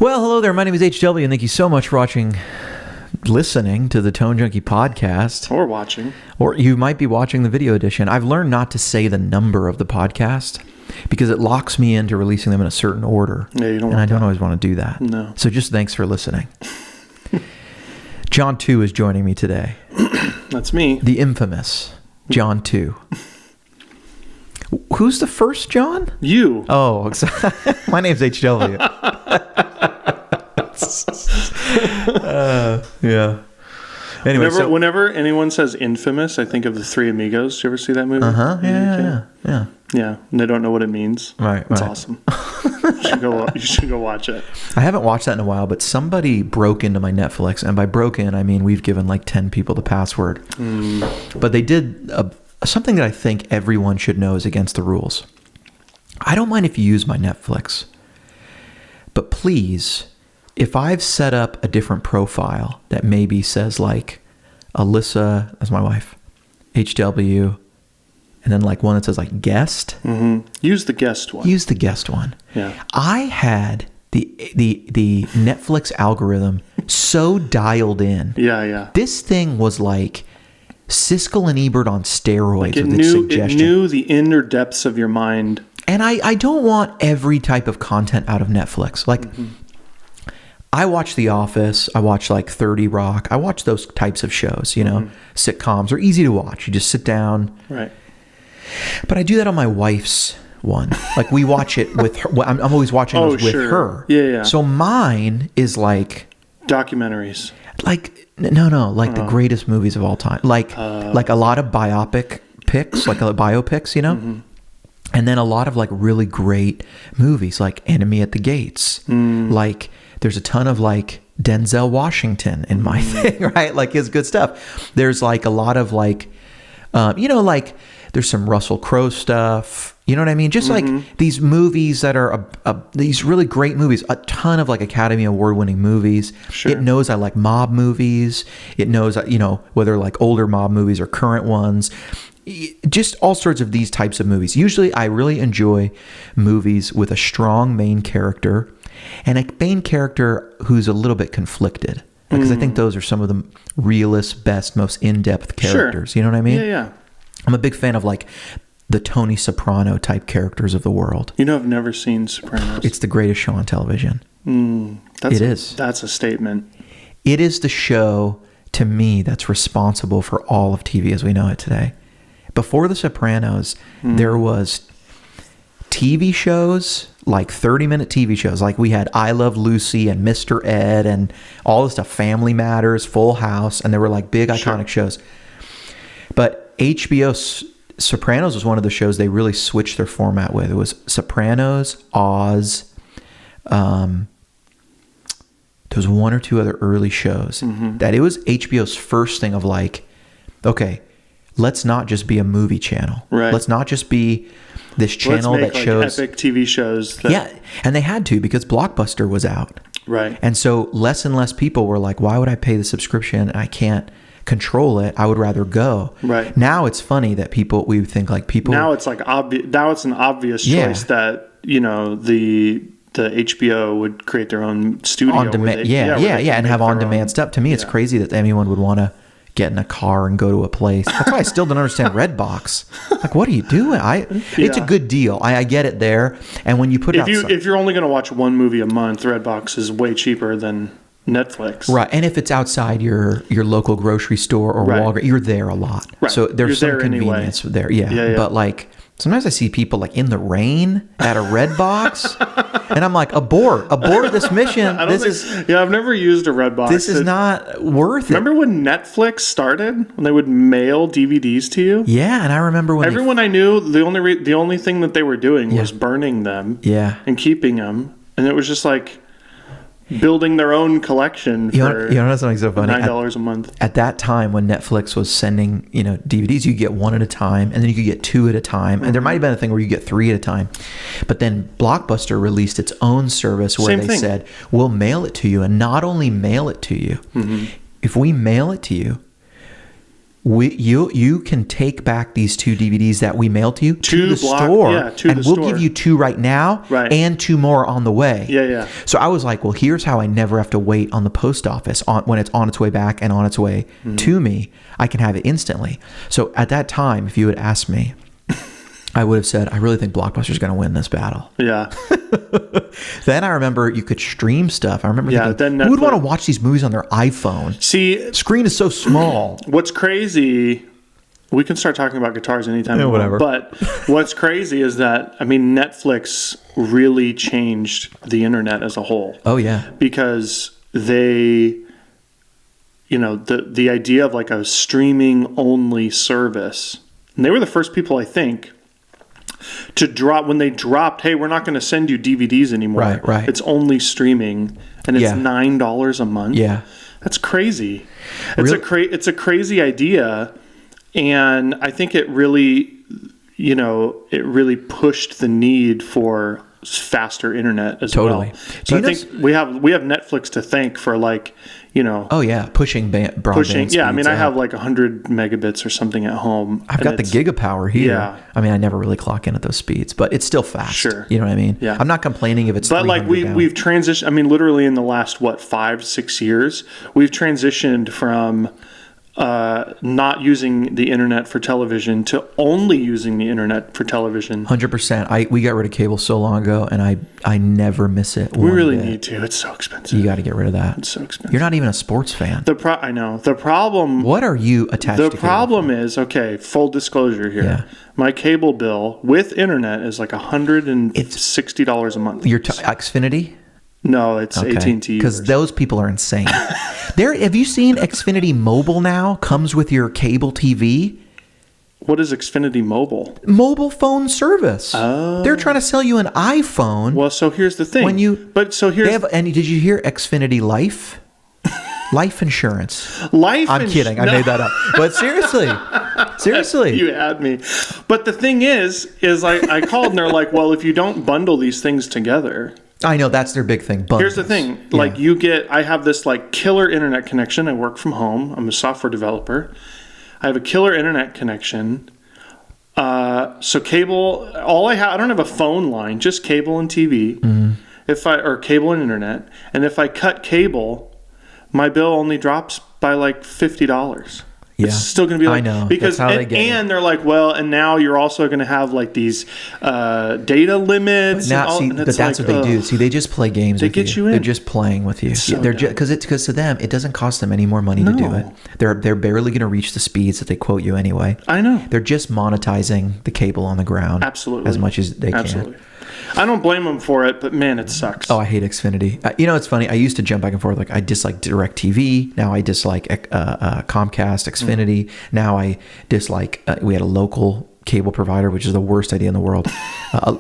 Well, hello there. My name is HW, and thank you so much for listening to the Tone Junkie Podcast. Or watching. Or you might be watching the video edition. I've learned not to say the number of the podcast because it locks me into releasing them in a certain order. Yeah, you don't and I don't always want to do that. No. So just thanks for listening. John 2 is joining me today. That's me. The infamous John 2. Who's the first John? You. Oh, my name's HW. Yeah. Anyway, whenever anyone says infamous, I think of The Three Amigos. Did you ever see that movie? Yeah. Yeah, and they don't know what it means. Right. It's awesome. You should go watch it. I haven't watched that in a while, but somebody broke into my Netflix, and by broke in, I mean we've given like 10 people the password. But they did something that I think everyone should know is against the rules. I don't mind if you use my Netflix, but please, if I've set up a different profile that maybe says like Alyssa, that's my wife, HW, and then like one that says like guest. Mm-hmm. Use the guest one. Use the guest one. Yeah. I had the Netflix algorithm so dialed in. Yeah. This thing was like Siskel and Ebert on steroids with its suggestion. It knew the inner depths of your mind. And I don't want every type of content out of Netflix. Like, I watch The Office. I watch like 30 Rock. I watch those types of shows, you know. Sitcoms are easy to watch. You just sit down. Right. But I do that on my wife's one. Like, we watch it with her. I'm always watching those with her. Yeah. So mine is like... documentaries. Like, no. Like the greatest movies of all time. Like a lot of biopics, you know? And then a lot of like really great movies like Enemy at the Gates. Like there's a ton of like Denzel Washington in my thing, right? Like his good stuff. There's like a lot of like, like there's some Russell Crowe stuff. You know what I mean? Just like these movies that are these really great movies. A ton of like Academy Award winning movies. Sure. It knows I like mob movies. It knows, whether like older mob movies or current ones. Just all sorts of these types of movies. Usually I really enjoy movies with a strong main character and a main character who's a little bit conflicted. Because I think those are some of the realest, best, most in-depth characters. Sure. You know what I mean? Yeah. I'm a big fan of like the Tony Soprano type characters of the world. I've never seen Sopranos. It's the greatest show on television. It is. That's a statement. It is the show, to me, that's responsible for all of TV as we know it today. Before The Sopranos, there was TV shows, like 30-minute TV shows. Like we had I Love Lucy and Mr. Ed and all this stuff, Family Matters, Full House, and they were like big iconic shows. But HBO Sopranos was one of the shows they really switched their format with. It was Sopranos, Oz. There was one or two other early shows. That it was HBO's first thing of like, okay, let's not just be a movie channel. Right. Let's not just be this channel that shows epic TV shows. And they had to because Blockbuster was out. Right. And so less and less people were like, why would I pay the subscription? I can't control it. I would rather go. Right. Now it's funny that we think like people. Now it's like now it's an obvious choice that the HBO would create their own studio on demand. And have on demand stuff. To me, it's crazy that anyone would want to get in a car and go to a place. That's why I still don't understand Redbox. Like, what are you doing? It's a good deal. I get it there. And when you put if you're only going to watch one movie a month, Redbox is way cheaper than Netflix. Right. And if it's outside your local grocery store or Walgreens, you're there a lot. Right. So there's some convenience there. Yeah. But like sometimes I see people like in the rain at a Redbox and I'm like, abort this mission. I've never used a Redbox. This is not worth it. Remember when Netflix started? When they would mail DVDs to you? Yeah, and I remember when everyone I knew, the only thing that they were doing was burning them and keeping them. And it was just like building their own collection for something so funny? $9 a month. At that time when Netflix was sending, DVDs, you get one at a time and then you could get two at a time. And there might have been a thing where you get three at a time. But then Blockbuster released its own service where they said, we'll mail it to you. And not only mail it to you, if we mail it to you, You can take back these 2 DVDs that we mailed to you to the store, and we'll give you 2 right now, and 2 more on the way. Yeah. So I was like, well, here's how I never have to wait on the post office when it's on its way back and on its way to me. I can have it instantly. So at that time, if you had asked me, I would have said, I really think Blockbuster's going to win this battle. Yeah. Then I remember you could stream stuff. I remember thinking, then who would want to watch these movies on their iPhone? See, screen is so small. What's crazy, we can start talking about guitars anytime we whatever. Want, but what's crazy is that, I mean, Netflix really changed the internet as a whole. Oh, yeah. Because they, the idea of like a streaming only service, and they were the first people, I think, to drop, when they dropped, hey, we're not going to send you DVDs anymore. Right. It's only streaming, and it's $9 a month. Yeah. That's crazy. It's a crazy idea, and I think it really, pushed the need for faster internet as well. So I think we have Netflix to thank for Oh yeah, pushing broadband. Yeah, I mean, I have like 100 megabits or something at home. I've got the gigapower here. Yeah. I mean, I never really clock in at those speeds, but it's still fast. Sure. You know what I mean? Yeah. I'm not complaining if it's. But like we've transitioned. I mean, literally in the last 5-6 years, we've transitioned from not using the internet for television to only using the internet for television. 100%. We got rid of cable so long ago, and I never miss it. We really need to. It's so expensive. You got to get rid of that. It's so expensive. You're not even a sports fan. I know. The problem. What are you attached to? The problem is, okay, full disclosure here. Yeah. My cable bill with internet is like $160 a month. Your Xfinity? No, it's AT&T. Because those people are insane. Have you seen Xfinity Mobile now? Comes with your cable TV. What is Xfinity Mobile? Mobile phone service. Oh. They're trying to sell you an iPhone. Well, so here's the thing. And did you hear Xfinity Life? Life insurance. I'm kidding. I made that up. But seriously. You had me. But the thing is I called and they're like, well, if you don't bundle these things together. I know, that's their big thing. Bundles. Here's the thing. I have this killer internet connection. I work from home. I'm a software developer. I have a killer internet connection. So cable, I don't have a phone line, just cable and TV. Mm-hmm. Or cable and internet. And if I cut cable, my bill only drops by $50. Yeah. It's still going to be I know. Because and they're like, well, and now you're also going to have these data limits. But that's what they do. See, they just play games. They get you in. They're just playing with you. Because to them, it doesn't cost them any more money to do it. They're barely going to reach the speeds that they quote you anyway. I know. They're just monetizing the cable on the ground. Absolutely. As much as they can. I don't blame them for it, but man, it sucks. Oh, I hate Xfinity. It's funny. I used to jump back and forth. I dislike DirecTV. Now I dislike Comcast, Xfinity. Now I dislike. We had a local cable provider, which is the worst idea in the world.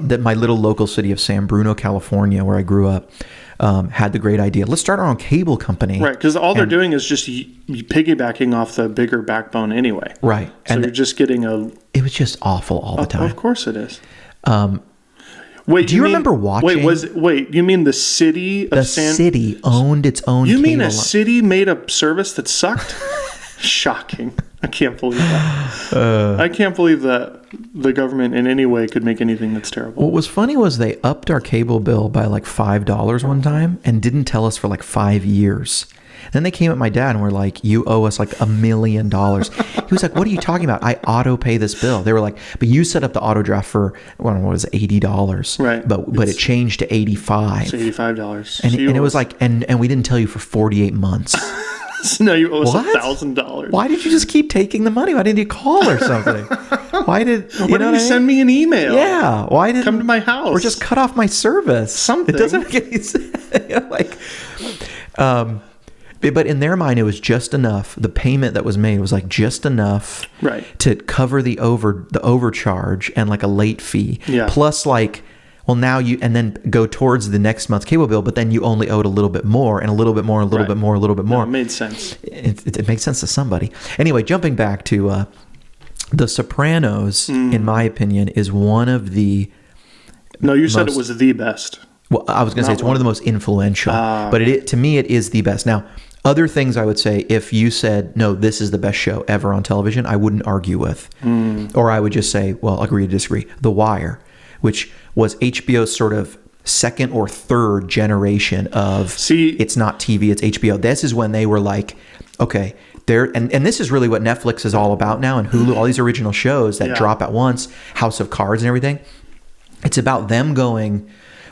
That my little local city of San Bruno, California, where I grew up, had the great idea. Let's start our own cable company. Right, because all they're doing is just piggybacking off the bigger backbone anyway. Right, so you're just getting It was just awful all the time. Of course it is. Wait, do you remember watching? You mean the city of San... The city owned its own You mean a city made a service that sucked? Shocking. I can't believe that. I can't believe that the government in any way could make anything that's terrible. What was funny was they upped our cable bill by $5 one time and didn't tell us for 5 years. Then they came at my dad and were like, you owe us $1 million. He was like, what are you talking about? I auto pay this bill. They were like, but you set up the auto draft for, what was it, $80. Right. But it changed to $85. It's $85. And it was and we didn't tell you for 48 months. So now you owe us $1,000. Why did you just keep taking the money? Why didn't you call or something? Why didn't you send me an email? Yeah. Why didn't come to my house? Or just cut off my service? Something. It doesn't make any sense. But in their mind, it was just enough. The payment that was made was just enough, right, to cover the overcharge and a late fee. Yeah. Plus now you, and then go towards the next month's cable bill, but then you only owed a little bit more and a little bit more, a little bit more, a little bit more. No, it made sense. It makes sense to somebody. Anyway, jumping back to The Sopranos, in my opinion, is one of the. No, you said it was the best. Well, I was going to say it's one of the most influential, but to me, it is the best. Now, Other things I would say, if you said, no, this is the best show ever on television, I wouldn't argue with. Or I would just say, well, agree to disagree. The Wire, which was HBO's sort of second or third generation of, it's not TV, it's HBO. This is when they were like, okay, and this is really what Netflix is all about now, and Hulu, all these original shows that drop at once, House of Cards and everything. It's about them going,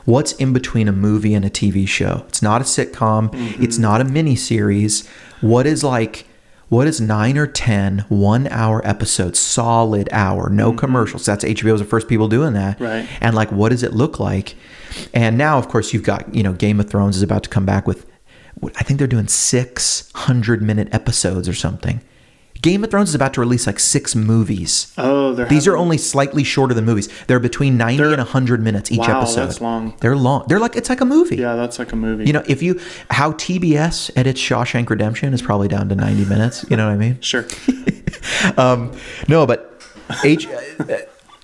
what's in between a movie and a TV show? It's not a sitcom. It's not a mini series. What is 9 or 10 1-hour episodes, solid hour, no commercials? That's HBO was the first people doing that. Right. And like, what does it look like? And now, of course, you've got, Game of Thrones is about to come back with, I think they're doing 600-minute episodes or something. Game of Thrones is about to release like 6 movies. Oh, these are only slightly shorter than movies. They're between 90 and 100 minutes each episode. Wow, that's long. They're long. They're like, it's like a movie. Yeah, that's like a movie. How TBS edits Shawshank Redemption is probably down to 90 minutes. You know what I mean? Sure. No, but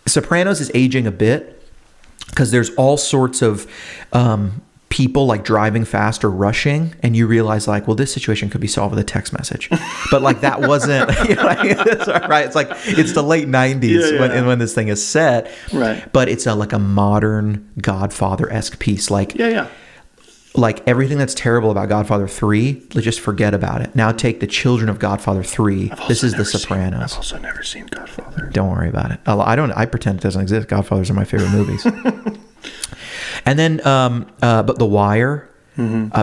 Sopranos is aging a bit because there's all sorts of people like driving fast or rushing, and you realize like, well, this situation could be solved with a text message, but like that wasn't, it's all right. It's like, it's the late 90s when this thing is set, right? But it's like a modern Godfather-esque piece, like like everything that's terrible about Godfather 3, let's just forget about it. Now take the children of Godfather 3. This is The Sopranos. I've also never seen Godfather. Don't worry about it. I pretend it doesn't exist. Godfathers are my favorite movies. And then, but The Wire,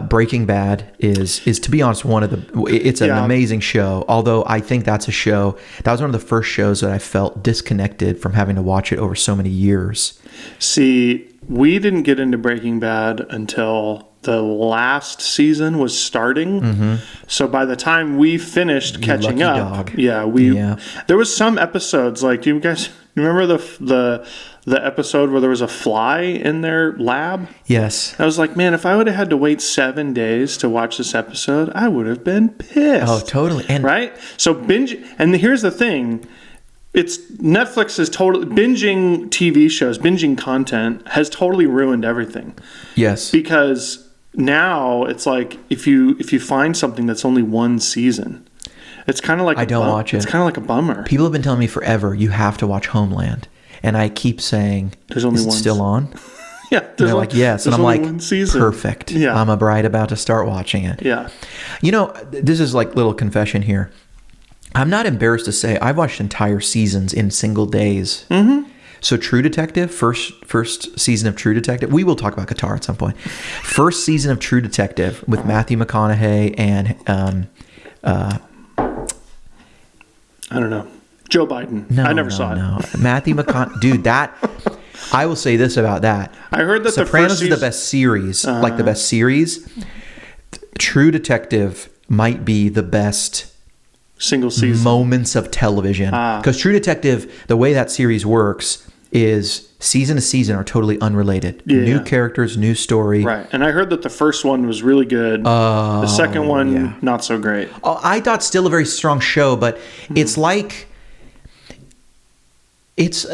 Breaking Bad is to be honest, it's an amazing show. Although I think that was one of the first shows that I felt disconnected from having to watch it over so many years. See, we didn't get into Breaking Bad until the last season was starting. So by the time we finished catching up, there was some episodes like, do you guys remember the episode where there was a fly in their lab? Yes. I was like, man, if I would have had to wait 7 days to watch this episode, I would have been pissed. Oh, totally. And right? So and here's the thing. It's Netflix is totally binging TV shows, binging content has totally ruined everything. Yes. Because now it's like if you find something that's only one season, it's kind of like I don't watch it. It's kind of like a bummer. People have been telling me forever, you have to watch Homeland. And I keep saying, there's only is it one still on? Yeah. And they're like, yes. And I'm like, perfect. Yeah. I'm about to start watching it. Yeah. This is like little confession here. I'm not embarrassed to say I've watched entire seasons in single days. So True Detective, first season of True Detective. We will talk about Qatar at some point. First season of True Detective with Matthew McConaughey and I don't know. Joe Biden. I never saw it. No, Matthew McConaughey. Dude, I will say this about that. I heard that Sopranos is the best series. Like the best series. True Detective might be the best single season moments of television. Because True Detective, the way that series works is season to season are totally unrelated. New characters, new story. Right. And I heard that the first one was really good. The second one, not so great. I thought still a very strong show, but it's like, it's,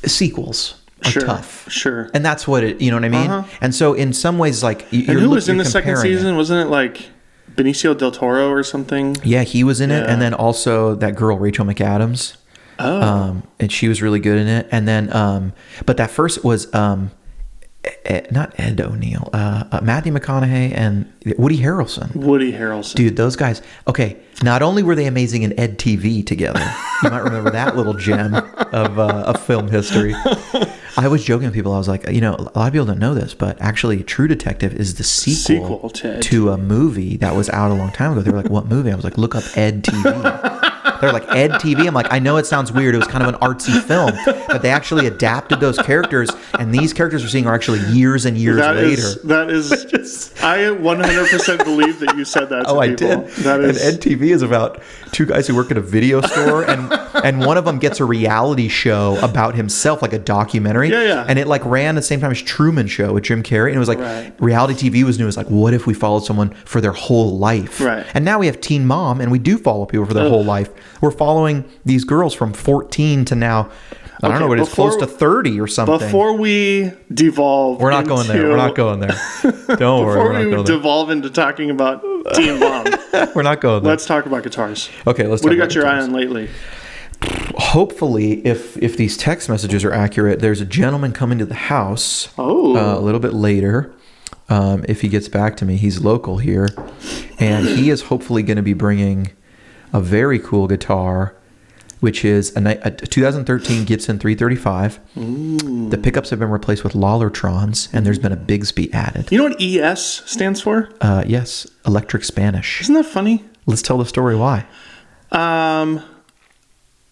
sequels are tough. Sure. And that's what it, you know what I mean? And so in some ways, like, and who was in the second season? Wasn't it like Benicio del Toro or something? Yeah, he was in it. And then also that girl, Rachel McAdams. Oh. And she was really good in it. And then, but that first was, not Ed O'Neill, Matthew McConaughey and Woody Harrelson. Dude, those guys. Okay, not only were they amazing in Ed TV together, you might remember that little gem of film history. I was joking with people. I was like, a lot of people don't know this, but actually True Detective is the sequel to a movie that was out a long time ago. They were like, what movie? I was like, look up Ed TV. They're like, Ed TV? I'm like, I know it sounds weird. It was kind of an artsy film, but they actually adapted those characters, and these characters we're seeing are actually years and years later. That is, I 100% believe that you said that to people. I did. And Ed TV is about two guys who work at a video store, and one of them gets a reality show about himself, like a documentary. Yeah. And it like ran at the same time as Truman Show with Jim Carrey, and it was like, reality TV was new. It was like, what if we followed someone for their whole life? Right. And now we have Teen Mom, and we do follow people for their whole life. We're following these girls from 14 to now I don't know what it is, close to 30 or something. Before we devolve, we're not going there. We're not going there. Don't worry. We're not Before going we there. devolve into talking about T and Bomb, We're not going there. let's talk about guitars. Okay, let's. What talk do you about got your eye guitars. on lately? Hopefully, if these text messages are accurate, there's a gentleman coming to the house a little bit later. If he gets back to me, he's local here, and he is hopefully going to be bringing a very cool guitar, which is a 2013 Gibson 335. Ooh. The pickups have been replaced with Lollertrons, and there's been a Bigsby added. You know what ES stands for? Yes, Electric Spanish. Isn't that funny? Let's tell the story why.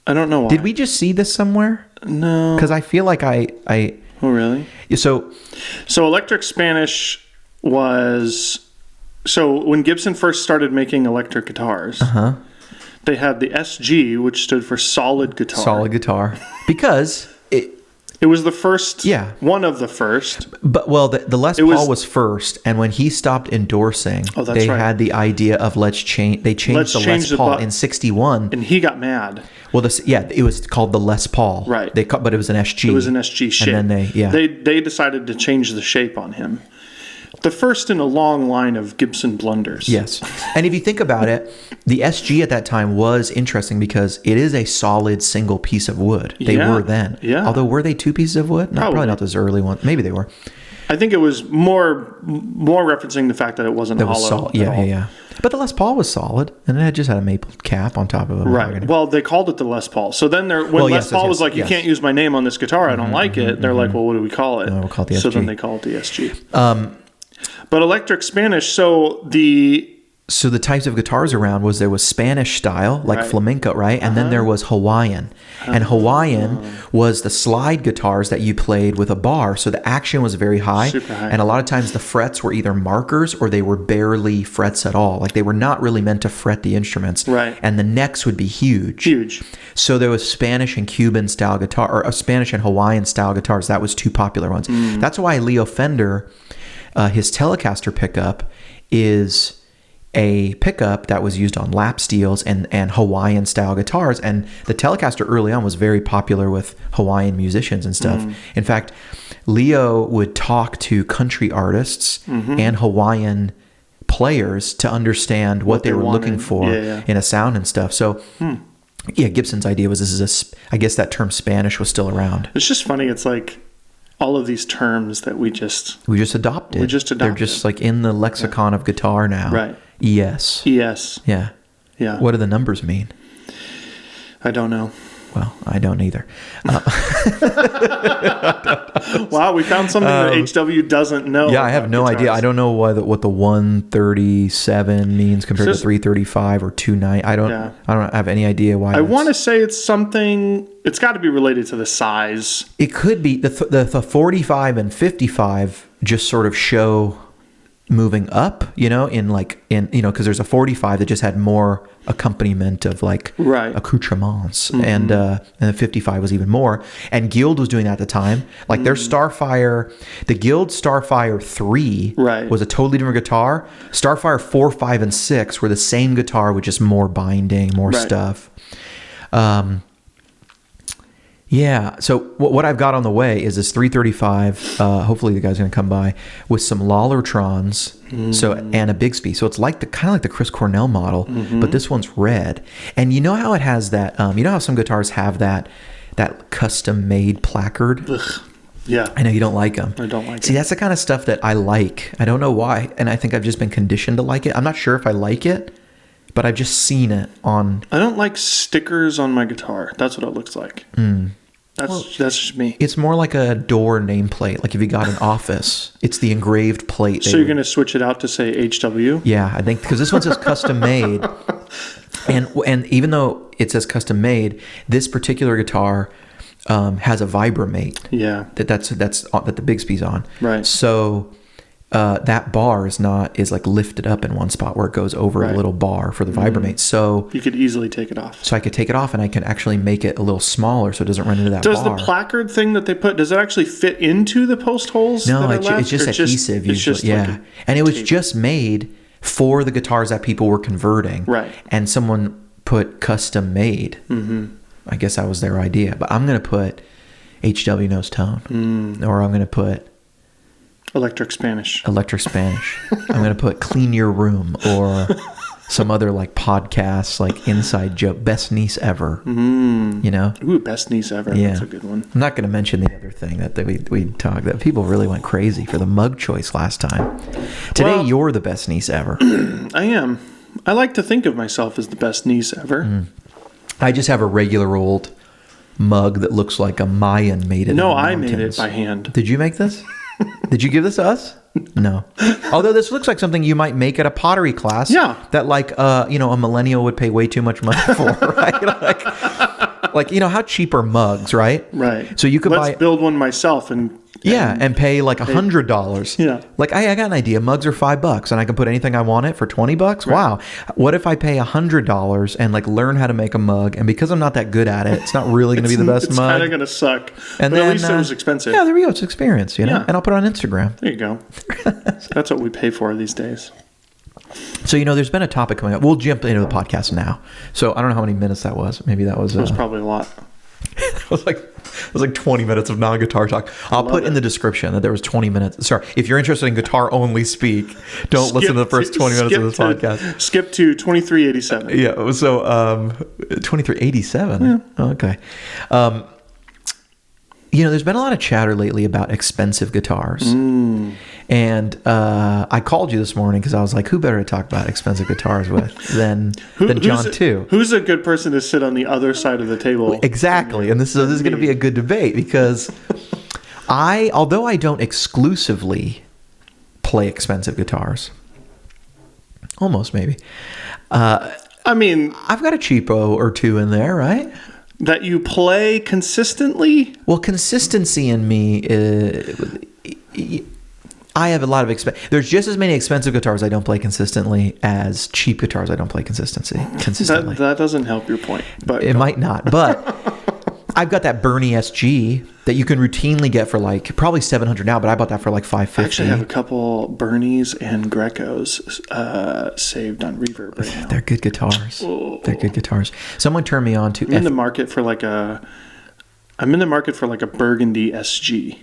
I don't know why. Did we just see this somewhere? No. Because I feel like I Oh, really? so Electric Spanish was... So when Gibson first started making electric guitars, they had the SG, which stood for solid guitar. solid guitar, because It was the first... Yeah. One of the first. But the Les Paul was first, and when he stopped endorsing, they had the idea of let's change. They changed the Les Paul in '61, and he got mad. Well, it was called the Les Paul, right? But it was an SG. It was an SG shape, and then they decided to change the shape on him. The first in a long line of Gibson blunders. Yes. And if you think about it, the SG at that time was interesting because it is a solid single piece of wood. They were then. Yeah. Although, were they two pieces of wood? No, probably not those early ones. Maybe they were. I think it was more referencing the fact that it wasn't hollow. Solid. Yeah. But the Les Paul was solid, and it just had a maple cap on top of it. Right. Well, they called it the Les Paul. So then Les Paul was like, you can't use my name on this guitar. I don't like it. They're like, well, what do we call it? No, we'll call it the SG. So then they call it the SG. But Electric Spanish, so the types of guitars around there was Spanish style, like flamenco, right? And then there was Hawaiian. And Hawaiian was the slide guitars that you played with a bar. So the action was very high. Super high. And a lot of times the frets were either markers or they were barely frets at all. Like they were not really meant to fret the instruments. Right. And the necks would be huge. Huge. So there was Spanish and Cuban style guitar, or Spanish and Hawaiian style guitars. That was two popular ones. That's why Leo Fender... his Telecaster pickup is a pickup that was used on lap steels and Hawaiian style guitars. And the Telecaster early on was very popular with Hawaiian musicians and stuff. In fact, Leo would talk to country artists and Hawaiian players to understand what they were looking for in a sound and stuff. So Gibson's idea was I guess that term Spanish was still around. It's just funny. It's like all of these terms that we just adopted. They're just like in the lexicon of guitar now. Right. ES. Yeah. Yeah. What do the numbers mean? I don't know. Well, I don't either. Wow, we found something that HW doesn't know. Yeah, I have no idea. I don't know what the 137 means compared to 335 or 290. I don't have any idea why. I want to say it's something. It's got to be related to the size. It could be the 45 and 55 just sort of show moving up, because there's a 45 that just had more accompaniment of accoutrements, and the 55 was even more. And Guild was doing that at the time. Like their Starfire, the Guild Starfire 3 was a totally different guitar. Starfire 4, 5, and 6 were the same guitar with just more binding, more stuff. Yeah, so what I've got on the way is this 335. Hopefully the guy's going to come by with some Lollertrons, and a Bigsby. So it's kind of like the Chris Cornell model, but this one's red. And you know how it has that? You know how some guitars have that custom made placard? Ugh. Yeah, I know you don't like them. I don't like it. See, that's the kind of stuff that I like. I don't know why, and I think I've just been conditioned to like it. I'm not sure if I like it, but I've just seen it on... I don't like stickers on my guitar. That's what it looks like. That's just me. It's more like a door nameplate. Like if you got an Office, it's the engraved plate. So you're going to switch it out to say HW? Yeah, I think because this one says custom made. And even though it says custom made, this particular guitar has a Vibramate. Yeah. That the Bigsby's on. Right. So... that bar is like lifted up in one spot where it goes over a little bar for the Vibramate. So you could easily take it off. So I could take it off and I can actually make it a little smaller so it doesn't run into that bar. Does the placard thing that they put, does it actually fit into the post holes? No, it's just adhesive usually. And it was just made for the guitars that people were converting. Right. And someone put custom made. I guess that was their idea. But I'm going to put HW knows tone. Or I'm going to put Electric Spanish. I'm going to put clean your room, or some other like podcasts, like inside joke, best niece ever. You know? Ooh, best niece ever. Yeah. That's a good one. I'm not going to mention the other thing that we talked, that people really went crazy for the mug choice last time. Today, you're the best niece ever. I am. I like to think of myself as the best niece ever. I just have a regular old mug that looks like a Mayan made it. No, in the I made it mountains. by hand. Did you make this? Did you give this to us? No. Although this looks like something you might make at a pottery class. Yeah. That like a millennial would pay way too much money for, right? Like how cheap are mugs, right? Right. So you could Let's build one myself and pay like $100. Yeah. Like I got an idea. Mugs are $5 and I can put anything I want it for $20. Right. Wow. What if I pay $100 and like learn how to make a mug? And because I'm not that good at it, it's not really going to be the best it's mug. It's kind of going to suck. And but then, at least it was expensive. Yeah, there we go. It's experience, Yeah. And I'll put it on Instagram. There you go. That's what we pay for these days. So, there's been a topic coming up. We'll jump into the podcast now. So I don't know how many minutes that was. Maybe that was... It was probably a lot. It was like 20 minutes of non-guitar talk. I'll put in the description that there was 20 minutes. Sorry, if you're interested in guitar only speak, don't listen to the first 20 minutes of this podcast. Skip to 2387. Yeah, so 2387. Yeah. Okay. There's been a lot of chatter lately about expensive guitars. And I called you this morning because I was like, who better to talk about expensive guitars with than John too? Who's a good person to sit on the other side of the table? Exactly. And this is going to be a good debate because although I don't exclusively play expensive guitars, almost maybe. I've got a cheapo or two in there, right? That you play consistently? Well, consistency in me, I have a lot of there's just as many expensive guitars I don't play consistently as cheap guitars I don't play consistently. That doesn't help your point. But it might not. But I've got that Bernie SG that you can routinely get for like probably $700 now, but I bought that for like $550. I actually have a couple Bernies and Grecos saved on Reverb right now. They're good guitars. Oh. They're good guitars. Someone turned me on to... I'm in the market for like a Burgundy SG.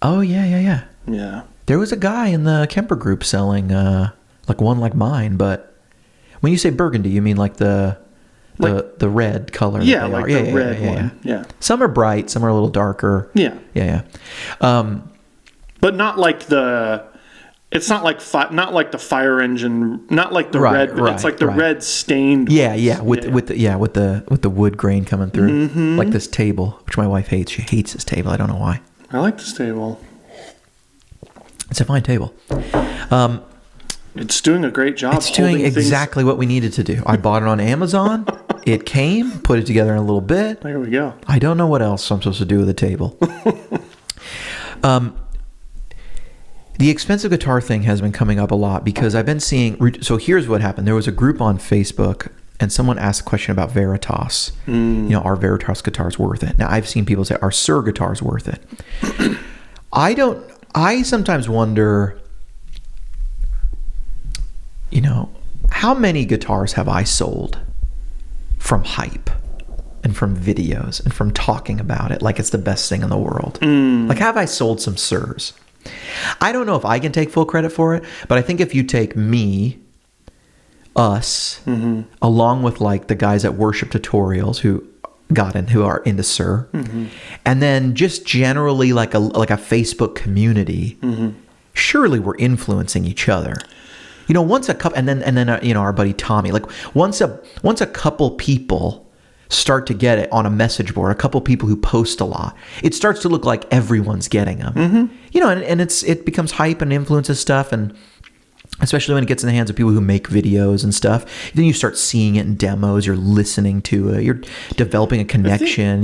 Oh, yeah. Yeah. There was a guy in the Kemper group selling like one like mine, but when you say burgundy, you mean like the red color? Yeah, like the red one. Yeah. Some are bright, some are a little darker. Yeah. But not like the. It's not like the fire engine, not like the red. It's like the red stained. Yeah. With the wood grain coming through, like this table, which my wife hates. She hates this table. I don't know why. I like this table. It's a fine table. It's doing a great job. It's doing exactly what we needed to do. I bought it on Amazon. It came, put it together in a little bit. There we go. I don't know what else I'm supposed to do with a table. The expensive guitar thing has been coming up a lot because I've been seeing... So here's what happened. There was a group on Facebook and someone asked a question about Veritas. Are Veritas guitars worth it? Now, I've seen people say, are Sir guitars worth it? I sometimes wonder, how many guitars have I sold from hype and from videos and from talking about it like it's the best thing in the world? Like, have I sold some Sirs? I don't know if I can take full credit for it, but I think if you take me, us, along with like the guys at Worship Tutorials who are into Sir, and then just generally like a Facebook community, surely we're influencing each other. Once a couple, and then our buddy Tommy, like once a couple people start to get it on a message board, a couple people who post a lot, it starts to look like everyone's getting them. And it becomes hype and influences stuff, and especially when it gets in the hands of people who make videos and stuff, then you start seeing it in demos, you're listening to it, you're developing a connection,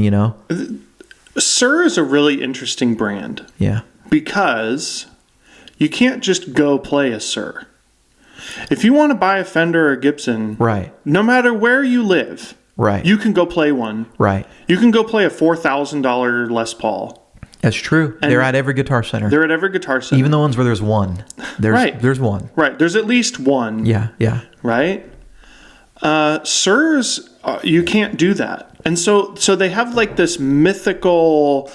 Sir is a really interesting brand. Yeah. Because you can't just go play a Sir. If you want to buy a Fender or a Gibson, right, no matter where you live, right, you can go play one. Right. You can go play a $4,000 Les Paul. That's true. And they're at every guitar center. Even the ones where there's one. There's one. Right. There's at least one. Yeah. Right? Sirs, you can't do that. And so they have like this mythical,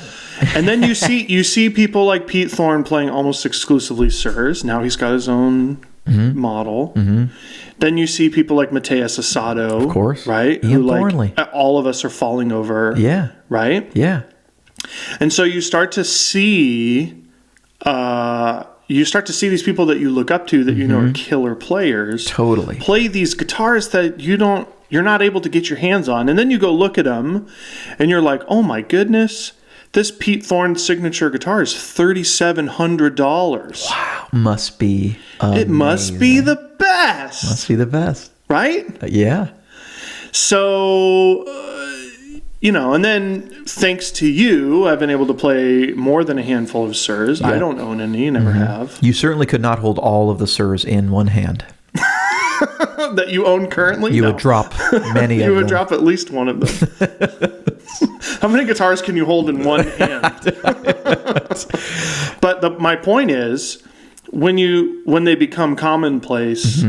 and then you see people like Pete Thorne playing almost exclusively Sirs. Now he's got his own model. Then you see people like Mateus Asado, of course, right? Ian Who Thornley. like all of us are falling over. Yeah. Right. Yeah. And so you start to see. You start to see these people that you look up to that you know are killer players. Totally. Play these guitars that you're not able to get your hands on. And then you go look at them and you're like, oh my goodness, this Pete Thorne signature guitar is $3,700. Wow. Must be amazing. It must be the best. Must be the best. Right? Yeah. So, and then thanks to you, I've been able to play more than a handful of Sirs. I don't own any, never have. You certainly could not hold all of the Sirs in one hand. That you own currently? You would drop many of them. You would drop at least one of them. How many guitars can you hold in one hand? But my point is, when they become commonplace,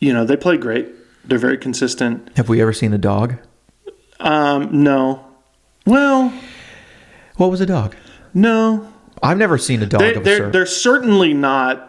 they play great. They're very consistent. Have we ever seen a dog? No. Well, what was a dog? No. I've never seen a dog. They're certainly not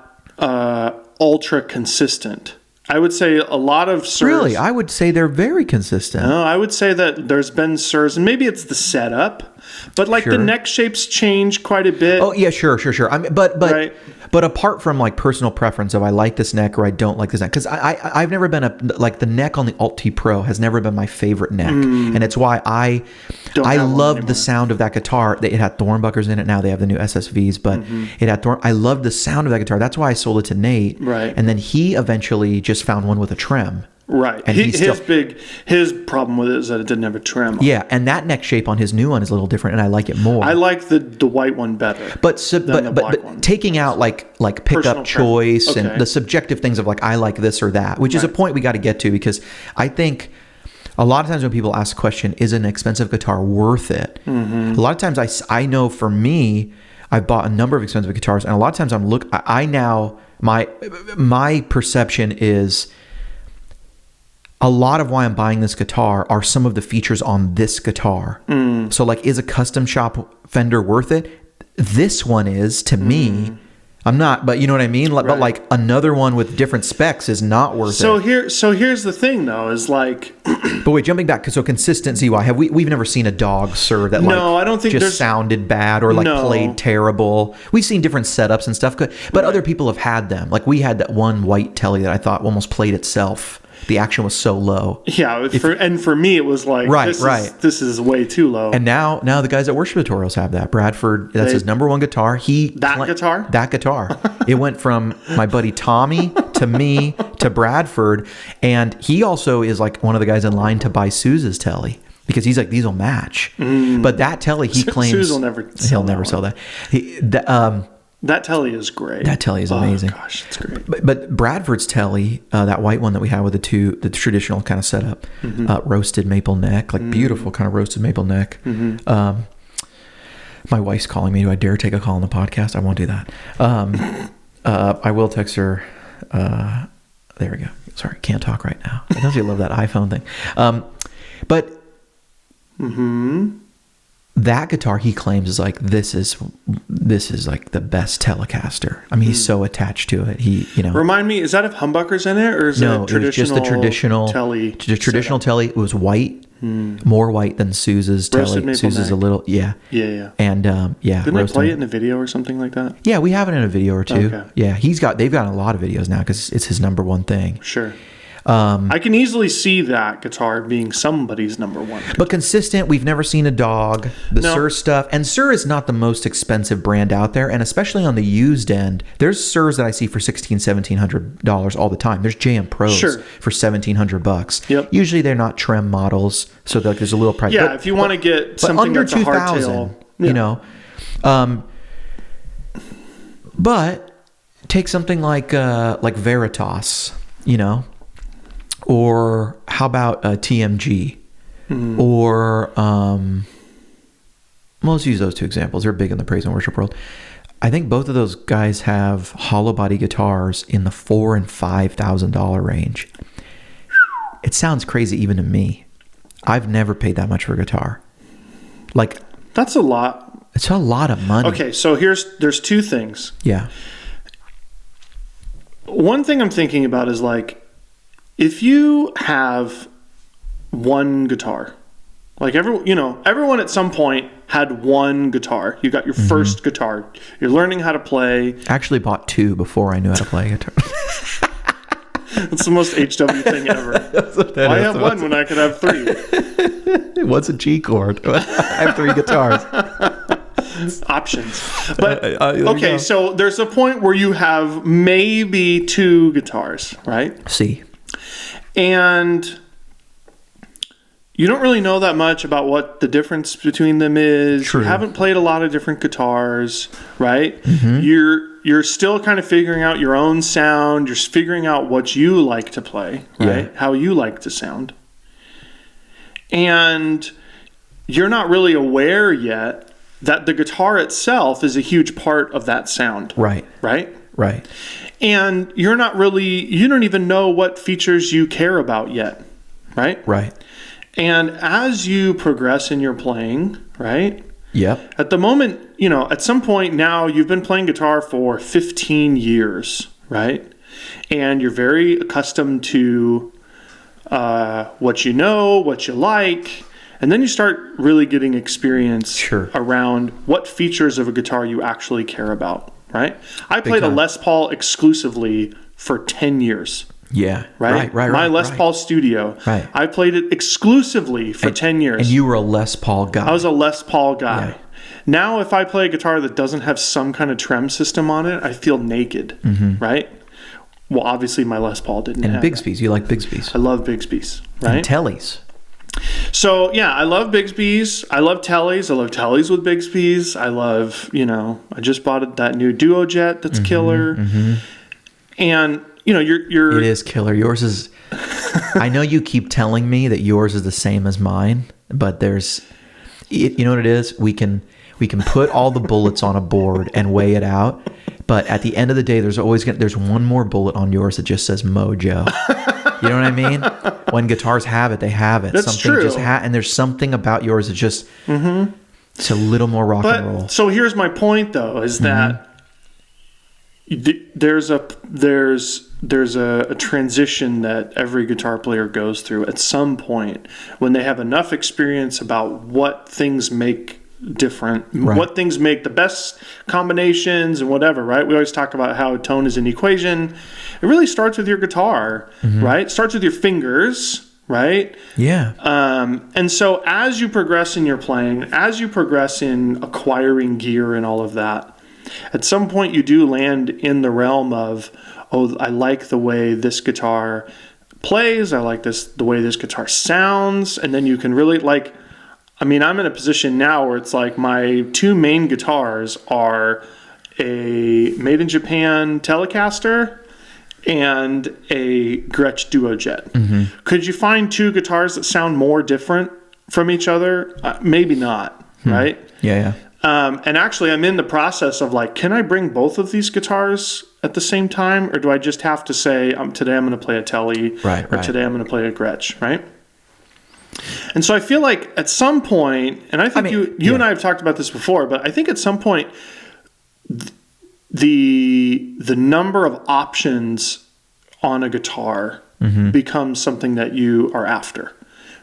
ultra consistent. I would say a lot of Sirs. Really? I would say they're very consistent. No, I would say that there's been Sirs, and maybe it's the setup, but like the neck shapes change quite a bit. Oh yeah, sure. I mean, Right. but apart from like personal preference of I like this neck or I don't like this neck, because I've never been like the neck on the Alt T Pro has never been my favorite neck, and it's why I loved the sound of that guitar. It had Thornbuckers in it. Now they have the new SSVs, but it had I loved the sound of that guitar. That's why I sold it to Nate. Right. And then he eventually just found one with a trem. Right. And his problem with it is that it didn't have a trim on. Yeah, and that neck shape on his new one is a little different, and I like it more. I like the white one better. But one. Taking out like pickup choice and the subjective things of like I like this or that, which is a point we got to get to, because I think a lot of times when people ask the question, is an expensive guitar worth it? A lot of times I know for me, I've bought a number of expensive guitars, and a lot of times my perception is a lot of why I'm buying this guitar are some of the features on this guitar. So like, is a custom shop Fender worth it? This one is to me. I'm not, but you know what I mean? But like another one with different specs is not worth it. So here's the thing though, is like, but wait, jumping back, so consistency, why we've never seen a dog, sir, that I don't think just sounded bad or like played terrible. We've seen different setups and stuff, but other people have had them. Like we had that one white telly that I thought almost played itself. The action was so low. Yeah, for me it was like, this is way too low. And now the guys at Worship Tutorials have that. Bradford, that's his number one guitar. That guitar. It went from my buddy Tommy to me to Bradford, and he also is like one of the guys in line to buy Sousa's telly, because he's like, these will match. But that telly, he claims Sousa will never sell that. That telly is great. That telly is amazing. Oh gosh, it's great. But Bradford's telly, that white one that we had with the traditional kind of setup, roasted maple neck, like beautiful kind of roasted maple neck. My wife's calling me. Do I dare take a call on the podcast? I won't do that. I will text her. There we go. Sorry, can't talk right now. I don't love that iPhone thing. But that guitar, he claims, is like, this is like the best Telecaster. I mean, he's so attached to it. Remind me, is that have humbuckers in it, or is it just the traditional telly? The traditional telly. It was white, more white than Sousa's telly. Sousa's a little, yeah. And didn't I play it in a video or something like that? Yeah, we have it in a video or two. Okay. Yeah, they've got a lot of videos now because it's his number one thing. Sure. I can easily see that guitar being somebody's number one guitar. But consistent, we've never seen a dog. The Sir stuff, and Sir is not the most expensive brand out there, and especially on the used end, there's Sirs that I see for $1,700 all the time. There's JM Pros for $1,700. Yep. Usually they're not trem models, so there's a little price. Yeah, if you want to get something under that's a hardtail, you know. But take something like Veritas, you know. Or how about TMG? Or, let's use those two examples. They're big in the praise and worship world. I think both of those guys have hollow body guitars in the $4,000 and $5,000 range. It sounds crazy even to me. I've never paid that much for a guitar. Like, That's a lot. it's a lot of money. Okay, so there's two things. Yeah. One thing I'm thinking about is like, if you have one guitar, like everyone at some point had one guitar. You got your first guitar. You're learning how to play. I actually bought 2 before I knew how to play guitar. That's the most HW thing ever. Why have one when I could have 3? What's a G chord? I have 3 guitars. Options. But okay, so there's a point where you have maybe 2 guitars, right? C. And you don't really know that much about what the difference between them is. True. You haven't played a lot of different guitars, right? Mm-hmm. You're still kind of figuring out your own sound. You're figuring out what you like to play, right? Yeah. How you like to sound. And you're not really aware yet that the guitar itself is a huge part of that sound. Right. Right? Right. And you don't even know what features you care about yet, right? Right. And as you progress in your playing, right? Yep. At the moment, at some point now you've been playing guitar for 15 years, right? And you're very accustomed to what you know, what you like. And then you start really getting experience around what features of a guitar you actually care about, right? I played a Les Paul exclusively for 10 years. Yeah. Right? My Les Paul Studio. Right. I played it exclusively for 10 years. And you were a Les Paul guy. I was a Les Paul guy. Yeah. Now, if I play a guitar that doesn't have some kind of trem system on it, I feel naked, right? Well, obviously, my Les Paul didn't have Bigsby's. You like Bigsby's. I love Bigsby's, right? And Tellys. So, yeah, I love Bigsby's. I love Tellys. I love Tellys with Bigsby's. I love, I just bought that new Duo Jet that's killer. And, you're... It is killer. Yours is... I know you keep telling me that yours is the same as mine, but there's... You know what it is? We can put all the bullets on a board and weigh it out, but at the end of the day, there's one more bullet on yours that just says Mojo. You know what I mean? When guitars have it, they have it. That's true. And there's something about yours that just it's a little more rock and roll. So here's my point, though, is that there's a transition that every guitar player goes through at some point when they have enough experience about what things make different, what things make the best combinations and whatever, right? We always talk about how tone is an equation. It really starts with your guitar, right? It starts with your fingers, right? Yeah. And so as you progress in your playing, as you progress in acquiring gear and all of that, at some point you do land in the realm of, oh, I like the way this guitar plays. I like the way this guitar sounds. And then you can really I'm in a position now where it's like my 2 main guitars are a Made in Japan Telecaster and a Gretsch Duo Jet. Could you find 2 guitars that sound more different from each other? Maybe not, right? Yeah. And actually, I'm in the process of can I bring both of these guitars at the same time? Or do I just have to say, today I'm going to play a Tele, or today I'm going to play a Gretsch, right? And so I feel like at some point, and I think you and I have talked about this before, but I think at some point, the number of options on a guitar becomes something that you are after.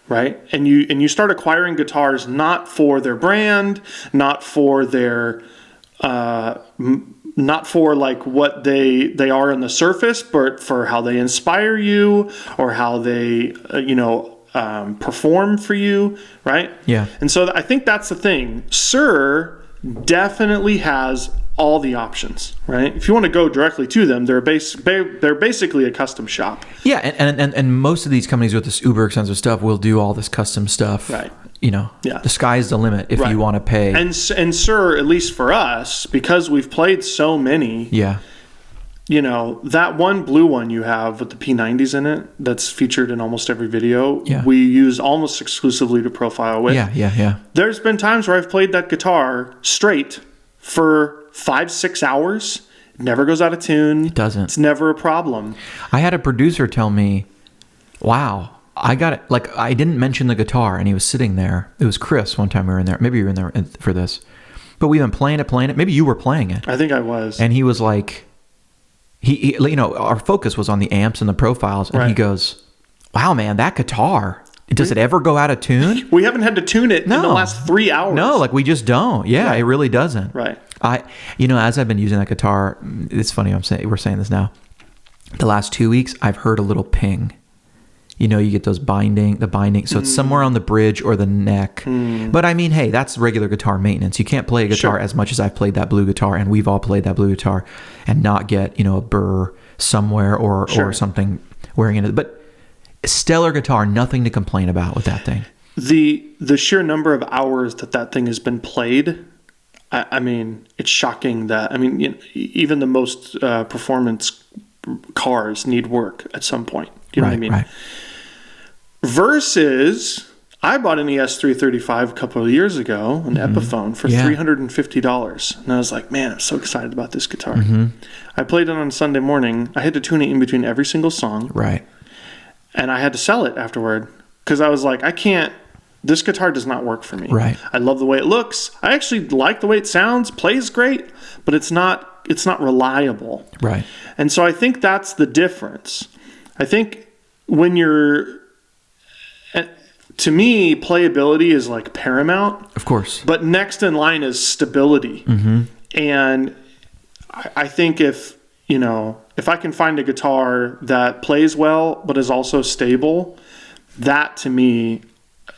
Right? And you start acquiring guitars not for their brand, not for their not for what they are on the surface, but for how they inspire you or how they perform for you, right? Yeah. And so I think that's the thing. Sir definitely has all the options, right? If you want to go directly to them, they're basically a custom shop. Yeah, and most of these companies with this uber expensive stuff will do all this custom stuff. Right. The sky's the limit if you want to pay. And Sir, at least for us, because we've played so many. Yeah. That one blue one you have with the P90s in it that's featured in almost every video, we use almost exclusively to profile with. Yeah. There's been times where I've played that guitar straight for 5-6 hours. It never goes out of tune. It doesn't. It's never a problem. I had a producer tell me, wow, I got it. Like, I didn't mention the guitar, and he was sitting there. It was Chris one time we were in there. Maybe you were in there for this. But we've been playing it. Maybe you were playing it. I think I was. And he was like, he you know, our focus was on the amps and the profiles. And he goes, wow, man, that guitar, does it ever go out of tune? We haven't had to tune it in the last 3 hours. No, like we just don't. Yeah, it really doesn't. Right. As I've been using that guitar, it's funny we're saying this now. The last 2 weeks, I've heard a little ping. You know, you get the binding. So it's somewhere on the bridge or the neck. But I mean, hey, that's regular guitar maintenance. You can't play a guitar as much as I've played that blue guitar, and we've all played that blue guitar, and not get, you know, a burr somewhere or something wearing it. But stellar guitar, nothing to complain about with that thing. The sheer number of hours that thing has been played, I mean, it's shocking that, I mean, you know, even the most performance cars need work at some point. Do you know what I mean? Right. Versus, I bought an ES335 a couple of years ago, an Epiphone, for $350. And I was like, man, I'm so excited about this guitar. I played it on Sunday morning. I had to tune it in between every single song. Right. And I had to sell it afterward because I was like, this guitar does not work for me. Right. I love the way it looks. I actually like the way it sounds, plays great, but it's not reliable. Right. And so I think that's the difference. I think when to me, playability is like paramount. Of course. But next in line is stability. And I think if I can find a guitar that plays well, but is also stable, that to me,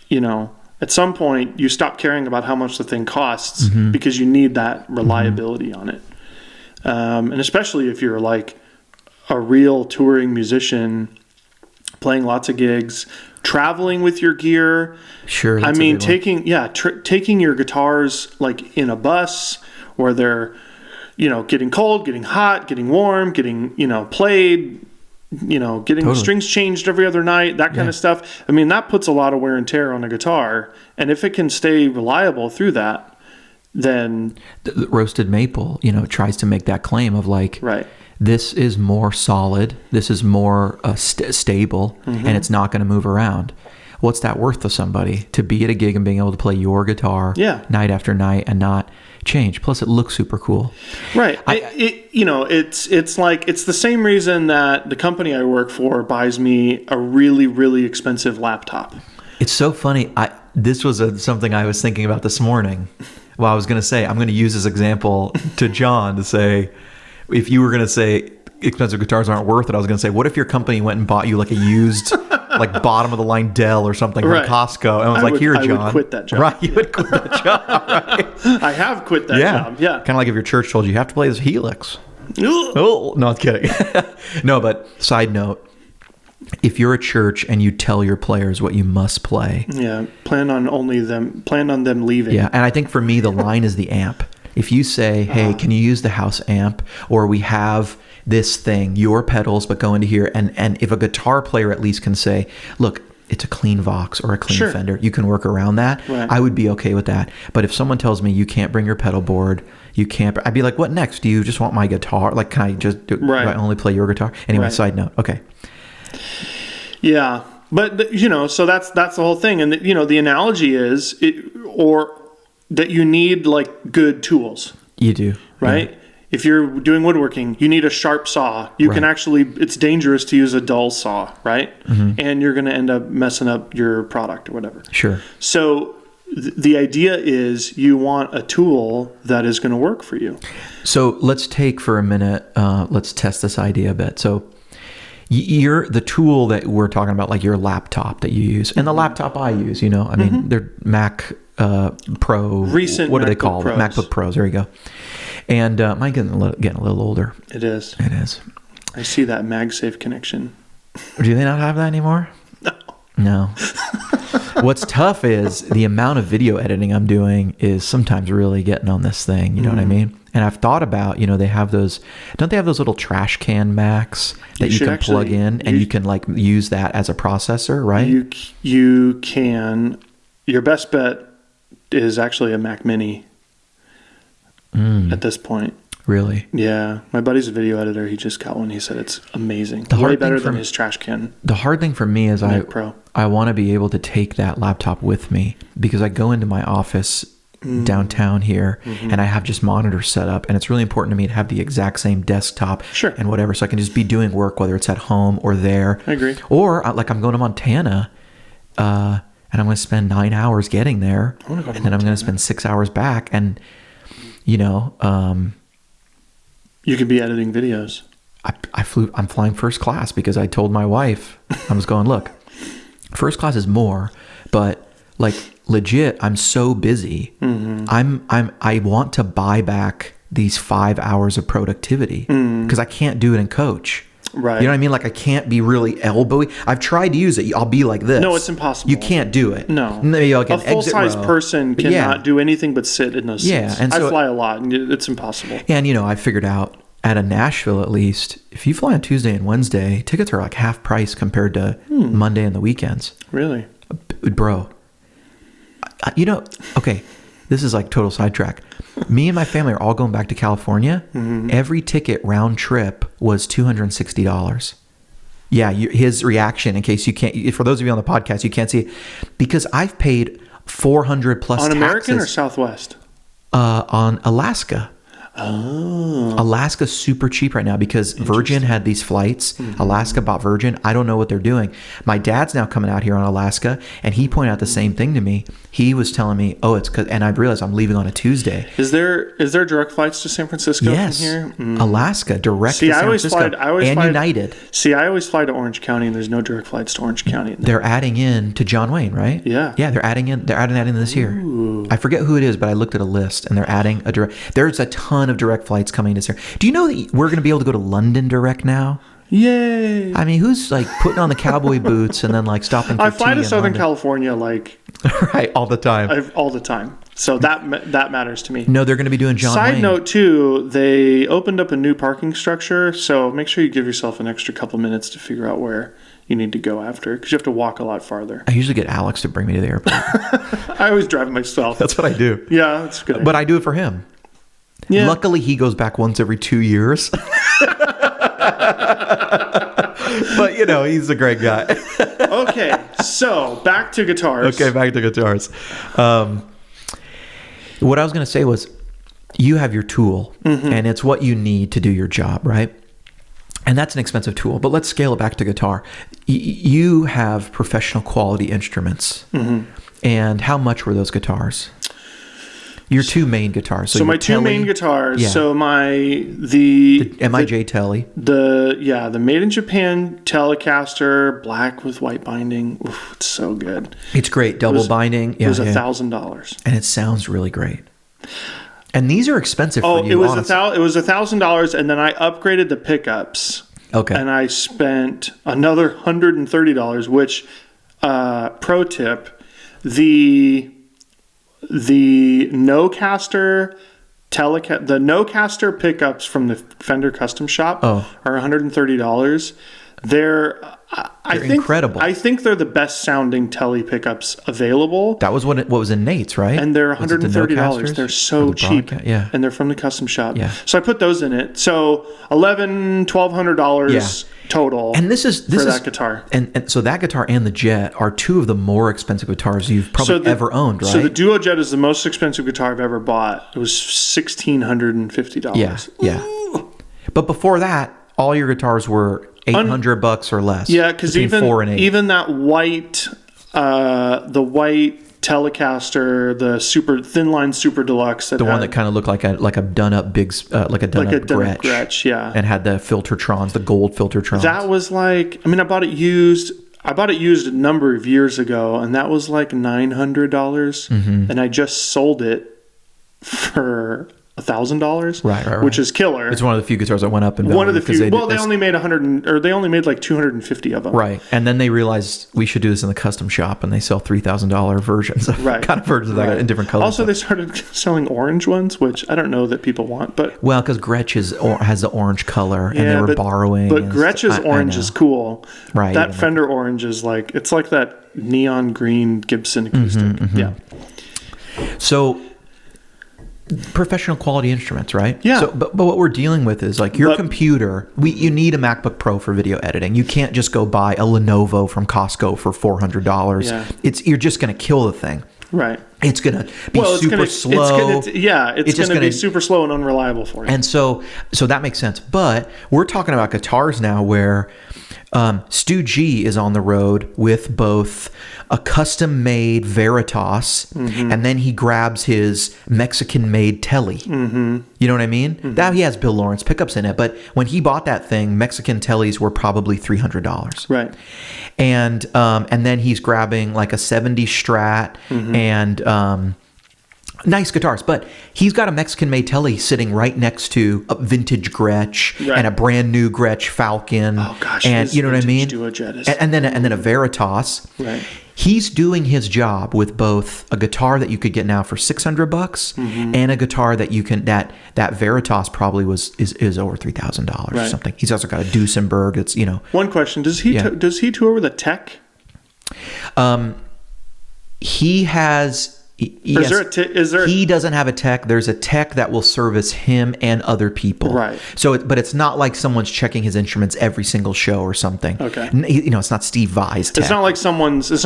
you know, at some point you stop caring about how much the thing costs because you need that reliability on it. And especially if you're like a real touring musician, playing lots of gigs, traveling with your gear. Sure. I mean, taking your guitars like in a bus where they're, you know, getting cold, getting hot, getting warm, getting, you know, played, you know, getting strings changed every other night, that kind of stuff. I mean, that puts a lot of wear and tear on a guitar. And if it can stay reliable through that, then the Roasted Maple, you know, tries to make that claim of like, this is more solid, this is more stable, and it's not going to move around. What's that worth to somebody, to be at a gig and being able to play your guitar night after night and not change? Plus, it looks super cool. Right. It's like, it's the same reason that the company I work for buys me a really, really expensive laptop. It's so funny. This was something I was thinking about this morning. Well, I was going to say, I'm going to use this example to John to say, if you were going to say expensive guitars aren't worth it, I was going to say, what if your company went and bought you like a used, like bottom of the line Dell or something from Costco, and was John. I would quit that job. Right, you would quit that job. Right? I have quit that job. Yeah. Kind of like if your church told you have to play this Helix. Oh, no, I'm kidding. No, but side note, if you're a church and you tell your players what you must play, plan on them leaving. Yeah, and I think for me the line is the amp. If you say, hey, can you use the house amp, or we have this thing, your pedals, but go into here, and if a guitar player at least can say, look, it's a clean Vox or a clean Fender, you can work around that, I would be okay with that. But if someone tells me you can't bring your pedal board, you can't, I'd be like, what next? Do you just want my guitar? Like, can I just do I only play your guitar? Anyway, side note. Okay. Yeah. But, you know, so that's the whole thing. And, you know, the analogy is, that you need like good tools. You do. Right? Yeah. If you're doing woodworking, you need a sharp saw. You can actually, it's dangerous to use a dull saw, right? And you're going to end up messing up your product or whatever. Sure. So the idea is you want a tool that is going to work for you. So let's take for a minute, let's test this idea a bit. So you're the tool that we're talking about, like your laptop that you use, and the laptop I use, you know, I mean, they're Mac Pro. Recent. What do they call it? MacBook Pros. There you go. And mine getting a little older. It is. It is. I see that MagSafe connection. Do they not have that anymore? No. What's tough is the amount of video editing I'm doing is sometimes really getting on this thing. You know what I mean? And I've thought about, you know, they have those, don't they have those little trash can Macs that you can plug in and you can like use that as a processor, right? You can. Your best bet is actually a Mac Mini at this point. Really? Yeah. My buddy's a video editor. He just got one. He said it's amazing. Way better than his trash can. The hard thing for me is Mac Pro. I want to be able to take that laptop with me, because I go into my office downtown here and I have just monitors set up, and it's really important to me to have the exact same desktop and whatever, so I can just be doing work, whether it's at home or there. I agree. Or like I'm going to Montana, and I'm going to spend 9 hours getting there, and then I'm going to spend 6 hours back, and you could be editing videos. I'm flying first class because I told my wife, I was going, look, first class is more, but like legit, I'm so busy. I want to buy back these 5 hours of productivity because I can't do it in coach. Right. You know what I mean? Like I can't be really elbowy. I've tried to use it. I'll be like this. No, it's impossible. You can't do it. No. Maybe like a full-size person cannot do anything but sit in those seats. And so, I fly a lot, and it's impossible. And I figured out at a Nashville, at least, if you fly on Tuesday and Wednesday, tickets are like half price compared to Monday and the weekends. Really? Bro. Okay, this is like total sidetrack. Me and my family are all going back to California. Every ticket round trip was $260. Yeah, his reaction, in case you can't, for those of you on the podcast, you can't see it, because I've paid $400 plus on taxes. American or Southwest? On Alaska. Oh. Alaska's super cheap right now because Virgin had these flights. Alaska bought Virgin. I don't know what they're doing. My dad's now coming out here on Alaska, and he pointed out the same thing to me. He was telling me, it's because, and I realized I'm leaving on a Tuesday. Is there direct flights to San Francisco from here? Alaska, direct to San Francisco, United. See, I always fly to Orange County, and there's no direct flights to Orange County. They're adding in to John Wayne, right? Yeah. Yeah, they're adding that in this year. I forget who it is, but I looked at a list, and they're adding a direct. There's a ton of direct flights coming this year. Do you know that we're going to be able to go to London direct now? Yay! I mean, who's like putting on the cowboy boots and then like stopping for I fly tea to Southern London? California like right, all the time. All the time. So that matters to me. No, they're going to be doing John Wayne. Side note too, they opened up a new parking structure, so make sure you give yourself an extra couple minutes to figure out where you need to go after, because you have to walk a lot farther. I usually get Alex to bring me to the airport. I always drive myself. That's what I do. Yeah, that's good. But I do it for him. Yeah. Luckily, he goes back once every 2 years. But, he's a great guy. Okay, so back to guitars. What I was going to say was, you have your tool, and it's what you need to do your job, right? And that's an expensive tool. But let's scale it back to guitar. You have professional quality instruments. And how much were those guitars? Your two main guitars. So my two main guitars. Yeah. So the MIJ Telly. The Made in Japan Telecaster, black with white binding. Oof, it's so good. It's great. Double binding. Yeah, it was $1,000. And it sounds really great. And these are expensive for you. It was $1,000, and then I upgraded the pickups. Okay. And I spent another $130, which pro tip, the Nocaster the Nocaster pickups from the Fender Custom Shop are $130. They're incredible. I think they're the best sounding Tele pickups available. That was what was in Nate's, right? And they're $130. They're so cheap. Yeah. And they're from the Custom Shop. Yeah. So I put those in it. So $1,200 total. And this is that guitar. And so that guitar and the Jet are two of the more expensive guitars you've probably ever owned, right? So the Duo Jet is the most expensive guitar I've ever bought. It was $1,650. Yeah. But before that, all your guitars were $800 or less. Yeah, because even that white, the white Telecaster, the super thin line Super Deluxe, one that kind of looked like a done up Gretsch, yeah, and had the Filtertrons, the gold Filtertrons. That was I bought it used. I bought it used a number of years ago, and that was like $900, and I just sold it for $1,000, right, which is killer. It's one of the few guitars that went up in value. One of the few. They only made they only made like 250 of them. Right, and then they realized we should do this in the custom shop, and they sell $3,000 versions of kind of versions of that in different colors. Also, they started selling orange ones, which I don't know that people want, but because Gretsch has the orange color, and they were borrowing. But Gretsch's orange is cool. Right, that Fender orange is it's like that neon green Gibson acoustic. Yeah. So professional quality instruments, right? Yeah. So, but what we're dealing with is like your computer. You need a MacBook Pro for video editing. You can't just go buy a Lenovo from Costco for $400. Yeah. You're just going to kill the thing. Right. It's going to be super slow. It's going to be super slow and unreliable for you. And so that makes sense. But we're talking about guitars now where Stu G is on the road with both a custom-made Veritas, and then he grabs his Mexican-made Tele. Mm-hmm. You know what I mean? Mm-hmm. That he has Bill Lawrence pickups in it, but when he bought that thing, Mexican Teles were probably $300. Right. And then he's grabbing like a 70 Strat and nice guitars, but he's got a Mexican-made Tele sitting right next to a vintage Gretsch and a brand new Gretsch Falcon. Oh gosh, and you know what I mean? And then a Veritas. Right. He's doing his job with both a guitar that you could get now for $600 and a guitar that you can that Veritas probably is over $3,000 or something. He's also got a Duesenberg. It's One question: does he tour with a tech? He has. Yes, he doesn't have a tech. There's a tech that will service him and other people. Right. So, but it's not like someone's checking his instruments every single show or something. Okay. It's not Steve Vai's tech. It's not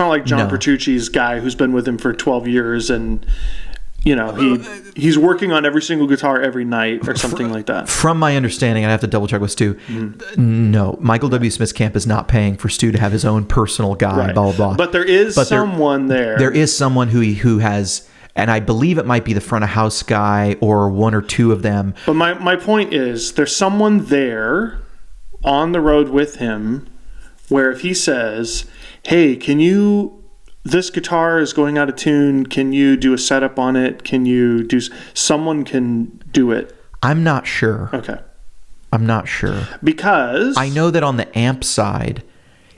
like John Petrucci's guy who's been with him for 12 years and he's working on every single guitar every night or something like that. From my understanding, I have to double check with Stu. No, Michael W. Smith's camp is not paying for Stu to have his own personal guy. Blah blah blah. But there is someone there. There is someone who has, and I believe it might be the front of house guy or one or two of them. But my point is, there's someone there on the road with him, where if he says, "Hey, this guitar is going out of tune. Can you do a setup on it? Someone can do it." I'm not sure. Okay. I'm not sure. Because I know that on the amp side,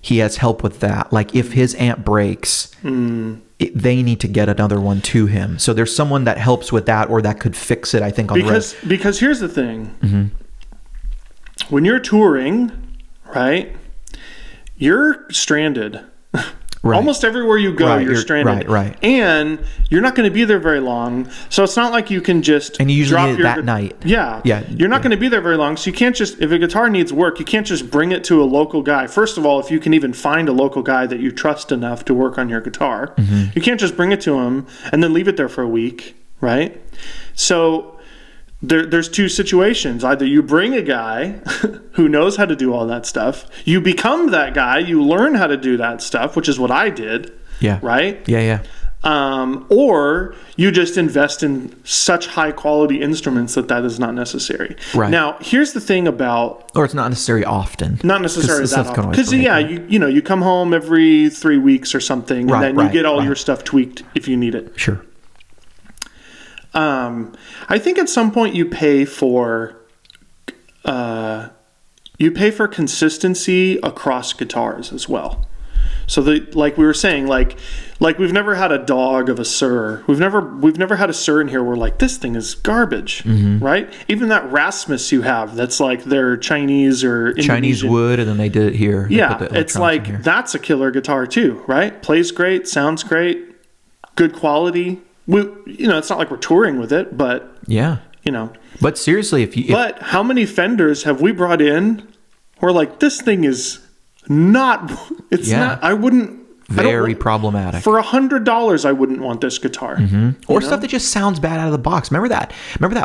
he has help with that. Like if his amp breaks, they need to get another one to him. So there's someone that helps with that or that could fix it, I think, on the road. Because here's the thing. When you're touring, right, you're stranded. Right. Almost everywhere you go, you're stranded. Right. And you're not going to be there very long. So it's not like you can just and you usually drop that night. Yeah. You're not going to be there very long. So you can't just, if a guitar needs work, you can't just bring it to a local guy. First of all, if you can even find a local guy that you trust enough to work on your guitar, you can't just bring it to him and then leave it there for a week, right? So there's two situations. Either you bring a guy who knows how to do all that stuff. You become that guy. You learn how to do that stuff, which is what I did. Yeah. Right? Yeah. Or you just invest in such high quality instruments that is not necessary. Right. Now, here's the thing about... Or it's not necessary often. Not necessarily that often. Because, you come home every 3 weeks or something, and then you get all your stuff tweaked if you need it. Sure. I think at some point you pay for consistency across guitars as well. So like we were saying, like we've never had a dog of a Sir. We've never had a Sir in here where like this thing is garbage, right? Even that Rasmus you have, that's like they're Chinese or Indonesian. Chinese wood, and then they did it here. Yeah, it's like that's a killer guitar too, right? Plays great, sounds great, good quality. It's not like we're touring with it, but But seriously, but how many Fenders have we brought in? Where like this thing is not. It's not. I wouldn't. Very problematic. For $100, I wouldn't want this guitar. Or stuff that just sounds bad out of the box. Remember that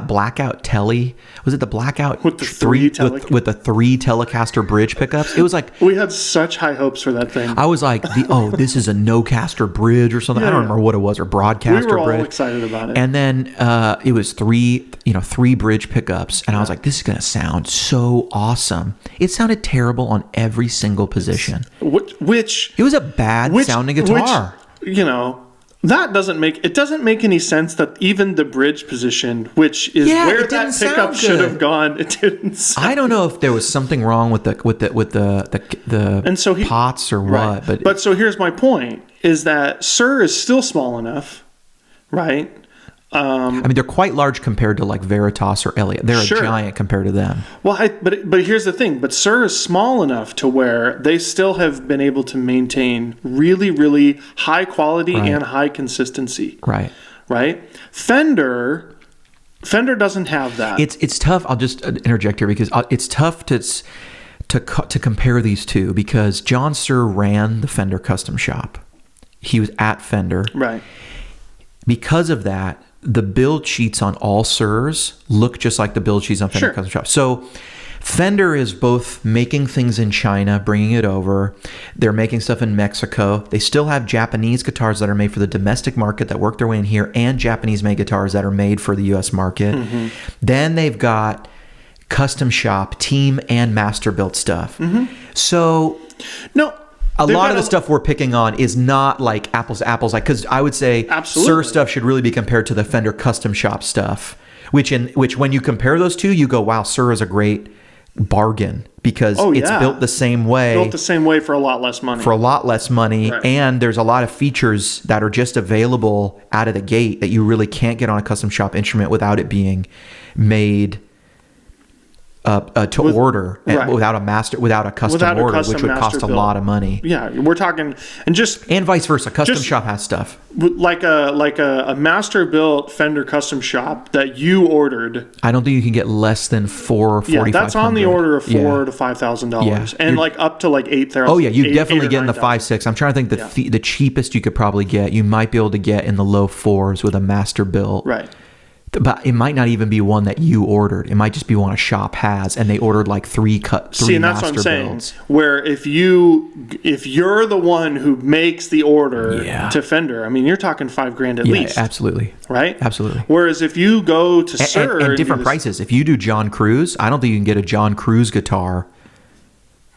blackout Tele? Was it the blackout with the three with the 3 Telecaster bridge pickups? It was like we had such high hopes for that thing. I was like, this is a Nocaster bridge or something. I don't remember what it was, or broadcaster bridge. We were all excited about it. And then it was 3 bridge pickups, and I was like, this is gonna sound so awesome. It sounded terrible on every single position. Which it was a bad sounding guitar. That doesn't make any sense that even the bridge position, which is where that pickup should have gone, it didn't sound I don't know if there was something wrong with the and so pots or what. But so here's my point, is that Sir is still small enough, right? They're quite large compared to like Veritas or Elliott. They're a giant compared to them. Well, but here's the thing. But Sir is small enough to where they still have been able to maintain really, really high quality and high consistency. Right. Fender Fender doesn't have that. It's tough. I'll just interject here because it's tough to compare these two, because John Suhr ran the Fender custom shop. He was at Fender. Right. Because of that, the build sheets on all Suhrs look just like the build sheets on Fender custom shop. So Fender is both making things in China, bringing it over. They're making stuff in Mexico. They still have Japanese guitars that are made for the domestic market that work their way in here, and Japanese-made guitars that are made for the U.S. market. Mm-hmm. Then they've got custom shop, team, and master-built stuff. Mm-hmm. So a lot of the stuff we're picking on is not like apples to apples. Like, because I would say Suhr stuff should really be compared to the Fender custom shop stuff, which when you compare those two, you go, wow, Suhr is a great bargain, because it's built the same way for a lot less money. Right. And there's a lot of features that are just available out of the gate that you really can't get on a custom shop instrument without it being made order, without a custom order, which would cost a lot of money. Yeah, we're talking, and vice versa. Custom shop has stuff like a master built Fender custom shop that you ordered. I don't think you can get less than $4,000 or $4,500. Yeah, that's on the order of $4,000 to $5,000, and like up to like $8,000. Oh yeah, you definitely get in the 5-6. I'm trying to think the cheapest you could probably get. You might be able to get in the low $4s with a master built. Right. But it might not even be one that you ordered. It might just be one a shop has, and they ordered like three and that's what I'm saying. Builds. Where if you're the one who makes the order to Fender, I mean, you're talking $5,000 at least. Absolutely. Right? Absolutely. Whereas if you go to Suhr and different prices. If you do John Cruz, I don't think you can get a John Cruz guitar.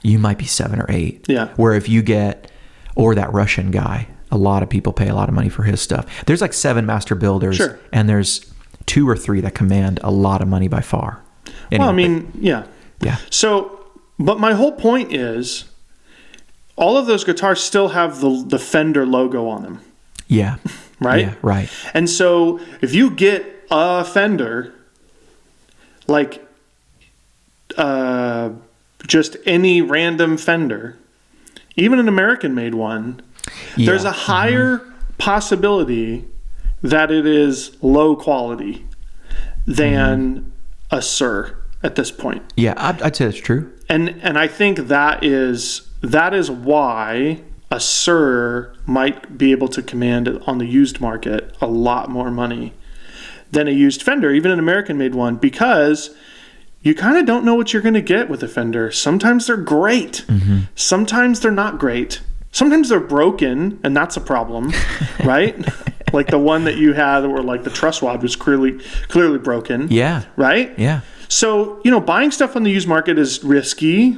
You might be 7 or 8. Yeah. Where if you get, or that Russian guy, a lot of people pay a lot of money for his stuff. There's like 7 master builders, and there's 2 or 3 that command a lot of money by far. Anyway, well, I mean, yeah. So, but my whole point is, all of those guitars still have the Fender logo on them. Yeah. Right? Yeah, right. And so, if you get a Fender, like just any random Fender, even an American-made one, there's a higher possibility that it is low quality than a Suhr at this point. Yeah, I'd say that's true. And I think that is why a Suhr might be able to command on the used market a lot more money than a used Fender, even an American-made one, because you kind of don't know what you're going to get with a Fender. Sometimes they're great. Mm-hmm. Sometimes they're not great. Sometimes they're broken, and that's a problem, right? Like the one that you had where like the truss rod was clearly broken. Yeah. Right? Yeah. So, buying stuff on the used market is risky,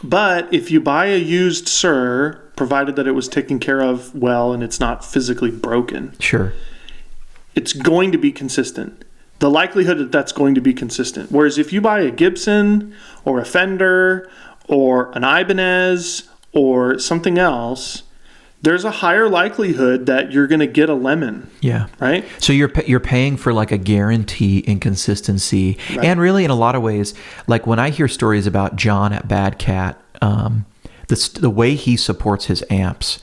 but if you buy a used Suhr, provided that it was taken care of well and it's not physically broken. Sure. It's going to be consistent. The likelihood that that's going to be consistent. Whereas if you buy a Gibson or a Fender or an Ibanez or something else, there's a higher likelihood that you're going to get a lemon. Yeah. Right? So you're paying for like a guarantee in consistency. Right. And really in a lot of ways, like when I hear stories about John at Bad Cat, the way he supports his amps,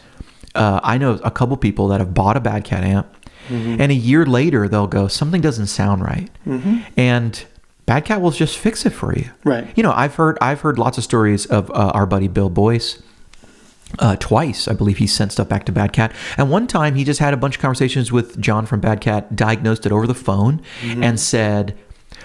I know a couple people that have bought a Bad Cat amp, mm-hmm. and a year later they'll go, something doesn't sound right. Mm-hmm. And Bad Cat will just fix it for you. Right. I've heard lots of stories of our buddy Bill Boyce. Twice, I believe he sent stuff back to Bad Cat. And one time he just had a bunch of conversations with John from Bad Cat, diagnosed it over the phone, mm-hmm. and said,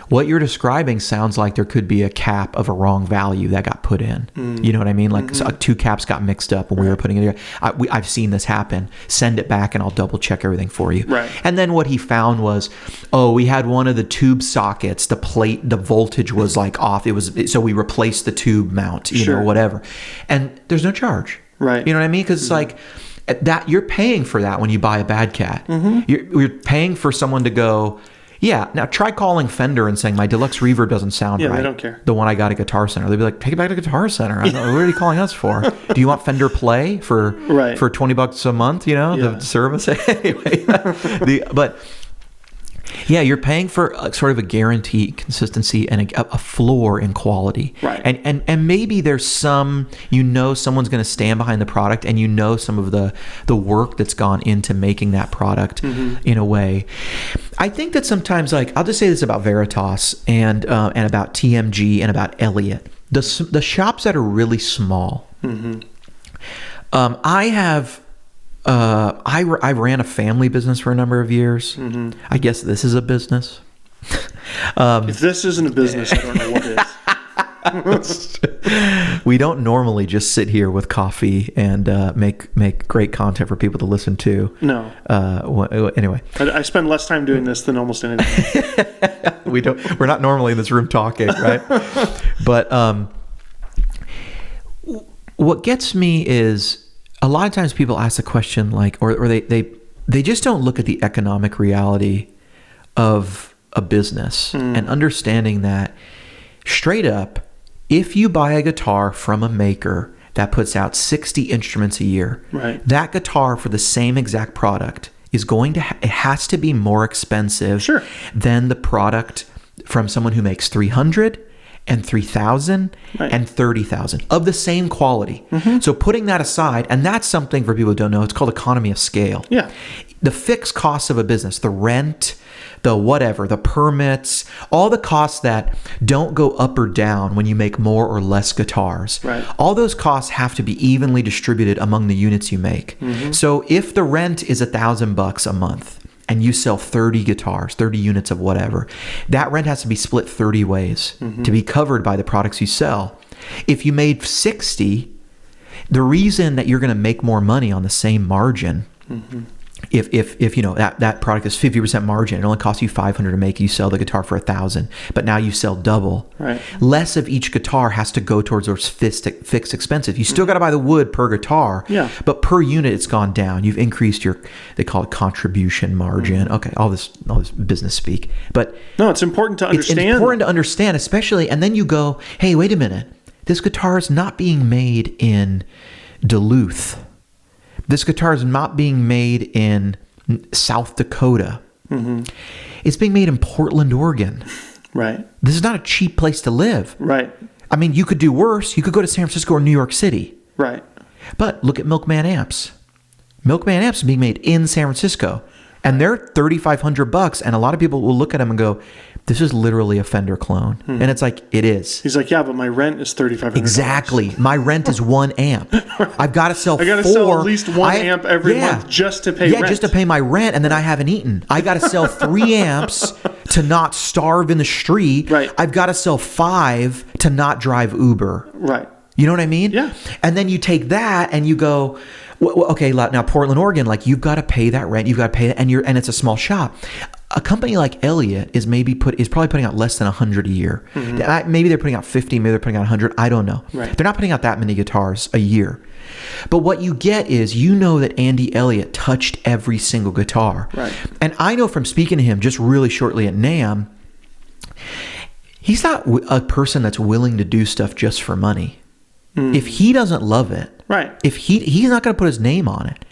what you're describing sounds like there could be a cap of a wrong value that got put in. Mm-hmm. You know what I mean? Like mm-hmm. 2 caps got mixed up when we were putting it together. I've seen this happen. Send it back and I'll double check everything for you. Right. And then what he found was, we had one of the tube sockets, the voltage was like off. So we replaced the tube mount, or whatever. And there's no charge. Right. You know what I mean? Because it's like that you're paying for that when you buy a Bad Cat. Mm-hmm. You're paying for someone to go, now try calling Fender and saying my deluxe reverb doesn't sound right. Yeah, they don't care. The one I got at Guitar Center. They'd be like, take it back to Guitar Center. I don't know, what are you calling us for? Do you want Fender Play for $20 a month, the service? Anyway, but Yeah, you're paying for sort of a guaranteed consistency and a floor in quality. Right. And maybe there's some, someone's going to stand behind the product, and some of the work that's gone into making that product in a way. I think that sometimes, like, I'll just say this about Veritas and about TMG and about Elliott. The shops that are really small. I ran a family business for a number of years. I guess this is a business. If this isn't a business, I don't know what is. We don't normally just sit here with coffee and make great content for people to listen to. No. Anyway, I spend less time doing this than almost anything. We're not normally in this room talking, right? But what gets me is, a lot of times people ask the question, like, or they just don't look at the economic reality of a business and understanding that straight up, if you buy a guitar from a maker that puts out 60 instruments a year, right, that guitar for the same exact product is it has to be more expensive than the product from someone who makes 300 and 3,000 and 30,000 of the same quality. So putting that aside, and that's something for people who don't know, it's called economy of scale. Yeah. The fixed costs of a business, the rent, the whatever, the permits, all the costs that don't go up or down when you make more or less guitars. Right. All those costs have to be evenly distributed among the units you make. So if the rent is $1,000 a month, and you sell 30 guitars, 30 units of whatever, that rent has to be split 30 ways to be covered by the products you sell. If you made 60, the reason that you're going to make more money on the same margin, if that product is 50% margin, it only costs you $500 to make, you sell the guitar for $1,000, but now you sell double. Right. Less of each guitar has to go towards those fixed expenses. You still got to buy the wood per guitar, but per unit it's gone down. You've increased they call it contribution margin. Okay, all this business speak, but no, it's important to understand. It's important to understand, especially, and then you go, hey, wait a minute, this guitar is not being made in Duluth. This guitar is not being made in South Dakota. It's being made in Portland, Oregon. Right. This is not a cheap place to live. Right. I mean, you could do worse. You could go to San Francisco or New York City. Right. But look at Milkman amps. Milkman amps are being made in San Francisco, and they're $3,500. And a lot of people will look at them and go, "This is literally a Fender clone," and it's like, it is. He's like, "Yeah, but my rent is $3,500." Exactly. My rent is 1 amp. I've got to sell. I got to sell at least one amp every month just to pay rent. Yeah, just to pay my rent, and then I haven't eaten. I got to sell 3 amps to not starve in the street. Right. I've got to sell 5 to not drive Uber. Right. You know what I mean? Yeah. And then you take that and you go, well, okay, now Portland, Oregon, like, you've got to pay that rent. You've got to pay that, and it's a small shop. A company like Elliott is probably putting out less than 100 a year. Maybe they're putting out 50, maybe they're putting out 100. I don't know. Right. They're not putting out that many guitars a year. But what you get is, that Andy Elliott touched every single guitar. Right. And I know from speaking to him just really shortly at NAMM, he's not a person that's willing to do stuff just for money. If he doesn't love it, right, if he's not going to put his name on it.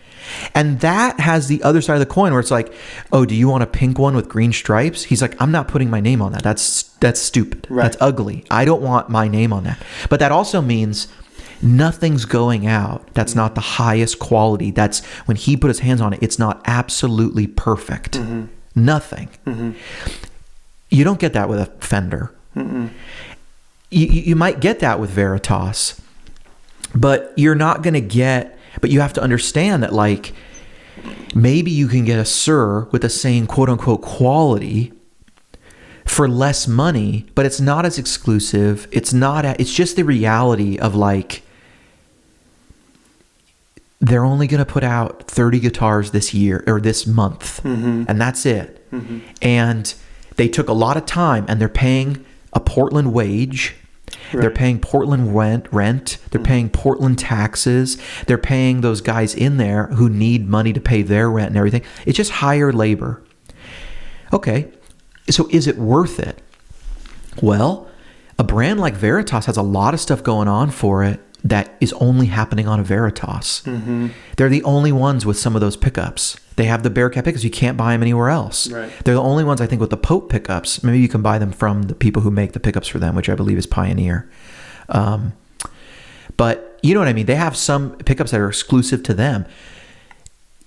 And that has the other side of the coin where it's like, oh, do you want a pink one with green stripes? He's like, I'm not putting my name on that. That's stupid. Right. That's ugly. I don't want my name on that. But that also means nothing's going out that's not the highest quality. That's, when he put his hands on it, it's not absolutely perfect. Nothing. You don't get that with a Fender. You might get that with Veritas, but you're not going to get, but you have to understand that, like, maybe you can get a Sir with the same quote unquote quality for less money, but it's not as exclusive. It's just the reality of, like, they're only going to put out 30 guitars this year or this month, and that's it. And they took a lot of time, and they're paying a Portland wage. Right. They're paying Portland rent. They're paying Portland taxes. They're paying those guys in there who need money to pay their rent and everything. It's just higher labor. Okay, so is it worth it? Well, a brand like Veritas has a lot of stuff going on for it that is only happening on a Veritas. They're the only ones with some of those pickups. They have the Bearcat pickups. You can't buy them anywhere else. Right. They're the only ones, I think, with the Pope pickups. Maybe you can buy them from the people who make the pickups for them, which I believe is Pioneer. But you know what I mean? They have some pickups that are exclusive to them.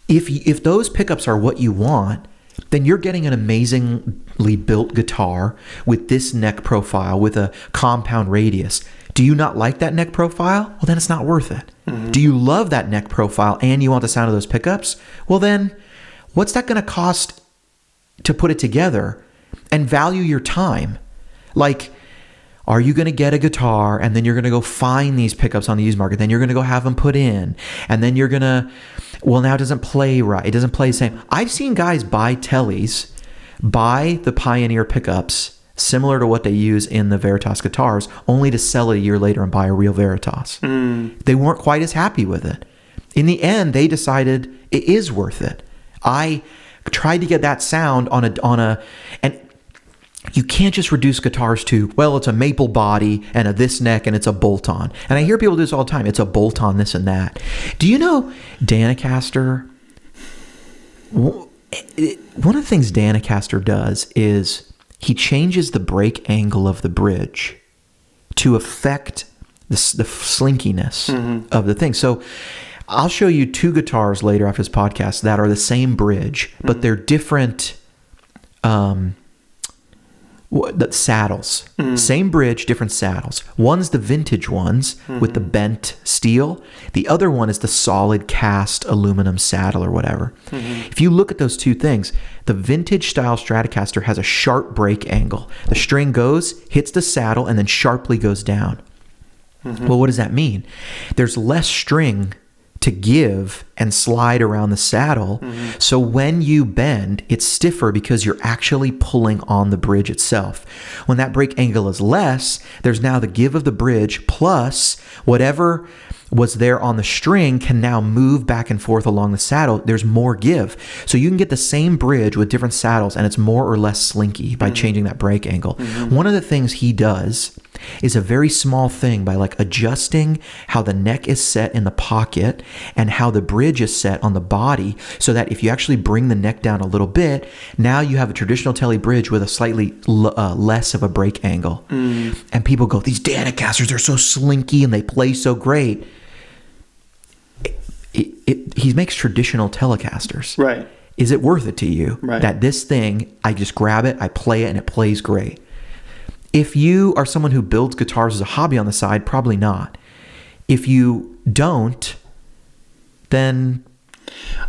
If those pickups are what you want, then you're getting an amazingly built guitar with this neck profile with a compound radius. Do you not like that neck profile? Well, then it's not worth it. Mm-hmm. Do you love that neck profile and you want the sound of those pickups? Well, then what's that going to cost to put it together? And value your time. Like, are you going to get a guitar and then you're going to go find these pickups on the used market? Then you're going to go have them put in. And then you're going to, well, now it doesn't play right. It doesn't play the same. I've seen guys buy Tellys, buy the Pioneer pickups, similar to what they use in the Veritas guitars, only to sell it a year later and buy a real Veritas. They weren't quite as happy with it. In the end, they decided it is worth it. I tried to get that sound on a, and you can't just reduce guitars to, well, it's a maple body and a this neck and it's a bolt-on. And I hear people do this all the time. It's a bolt-on this and that. Do you know Danicaster? One of the things Danicaster does is he changes the break angle of the bridge to affect the slinkiness of the thing. So I'll show you two guitars later after this podcast that are the same bridge, but they're different the saddles. Same bridge, different saddles. One's the vintage ones with the bent steel. The other one is the solid cast aluminum saddle or whatever. If you look at those two things, the vintage style Stratocaster has a sharp break angle. The string goes, hits the saddle, and then sharply goes down. Well, what does that mean? There's less string to give and slide around the saddle. So when you bend, it's stiffer because you're actually pulling on the bridge itself. When that break angle is less, there's now the give of the bridge plus whatever was there on the string can now move back and forth along the saddle. There's more give. So you can get the same bridge with different saddles and it's more or less slinky by changing that break angle. One of the things he does is a very small thing by like adjusting how the neck is set in the pocket and how the bridge is set on the body, so that if you actually bring the neck down a little bit, now you have a traditional Tele bridge with a slightly less of a break angle. And people go, these Danicasters are so slinky and they play so great. He makes traditional Telecasters. Right. Is it worth it to you that this thing, I just grab it, I play it, and it plays great? If you are someone who builds guitars as a hobby on the side, probably not. If you don't, then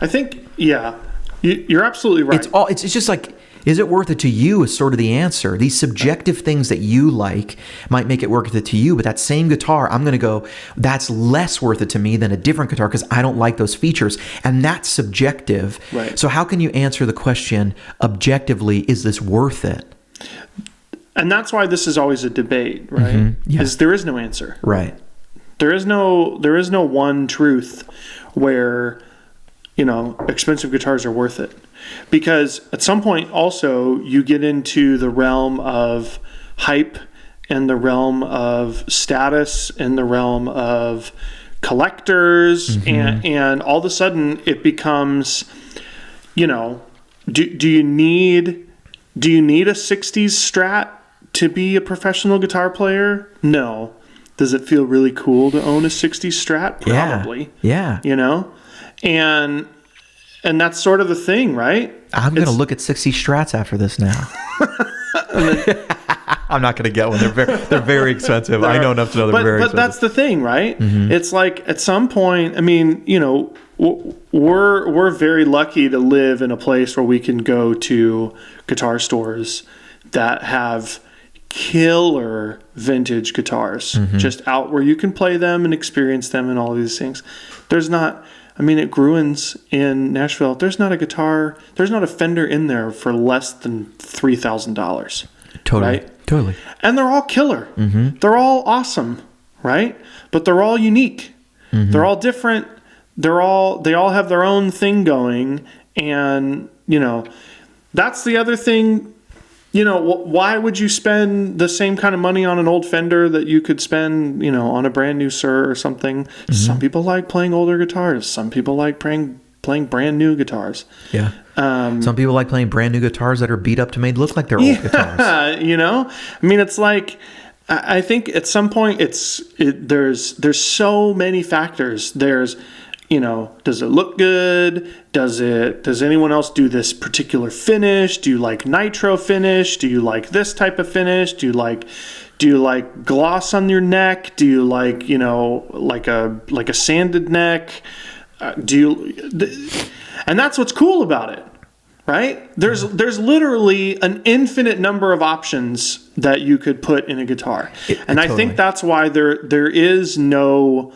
I think, yeah, you're absolutely right. It's just like, is it worth it to you is sort of the answer. These subjective things that you like might make it worth it to you, but that same guitar, I'm going to go, that's less worth it to me than a different guitar because I don't like those features. And that's subjective. Right. So how can you answer the question objectively, is this worth it? And that's why this is always a debate, right? Because there is no answer. Right. There is no one truth where, expensive guitars are worth it. Because at some point also you get into the realm of hype and the realm of status and the realm of collectors and all of a sudden it becomes, do you need a 60s Strat to be a professional guitar player? No. Does it feel really cool to own a 60s Strat? Probably. Yeah. And that's sort of the thing, right? I'm going to look at 60 Strats after this now. I'm not going to get one. They're very expensive. I know enough to know they're very expensive. But that's the thing, right? It's like at some point, I mean, we're very lucky to live in a place where we can go to guitar stores that have killer vintage guitars just out where you can play them and experience them and all these things. There's not... I mean, at Gruen's in Nashville, there's not a Fender in there for less than $3,000. Totally. Right? Totally. And they're all killer. They're all awesome, right? But they're all unique. They're all different. They all have their own thing going. And, that's the other thing. Why would you spend the same kind of money on an old Fender that you could spend, on a brand new Sir or something? Some people like playing older guitars. Some people like playing playing brand new guitars. Yeah. Some people like playing brand new guitars that are beat up to make look like they're old guitars. You know, I mean, it's like, I think at some point there's so many factors. There's, you know, does it look good? Does anyone else do this particular finish? Do you like nitro finish? Do you like this type of finish? Do you like gloss on your neck? Do you like, you know, like a sanded neck? And that's what's cool about it, right? There's literally an infinite number of options that you could put in a guitar. I think that's why there's no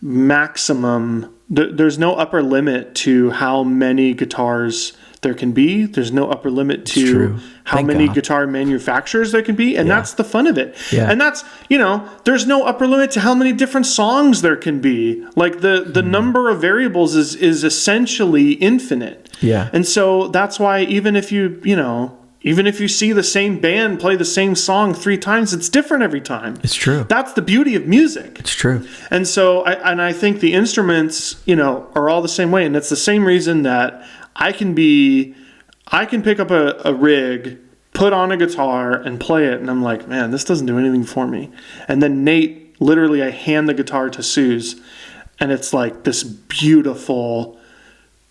maximum, there's no upper limit to how many guitars there can be. There's no upper limit to how many guitar manufacturers there can be. And that's the fun of it. Yeah. And that's, you know, there's no upper limit to how many different songs there can be. Like the number of variables is essentially infinite. Yeah. And so that's why even if you see the same band play the same song 3 times, it's different every time. It's true. That's the beauty of music. It's true. And so I think the instruments, you know, are all the same way. And it's the same reason that I can pick up a rig, put on a guitar, and play it, and I'm like, man, this doesn't do anything for me. And then Nate, literally, I hand the guitar to Suze, and it's like this beautiful,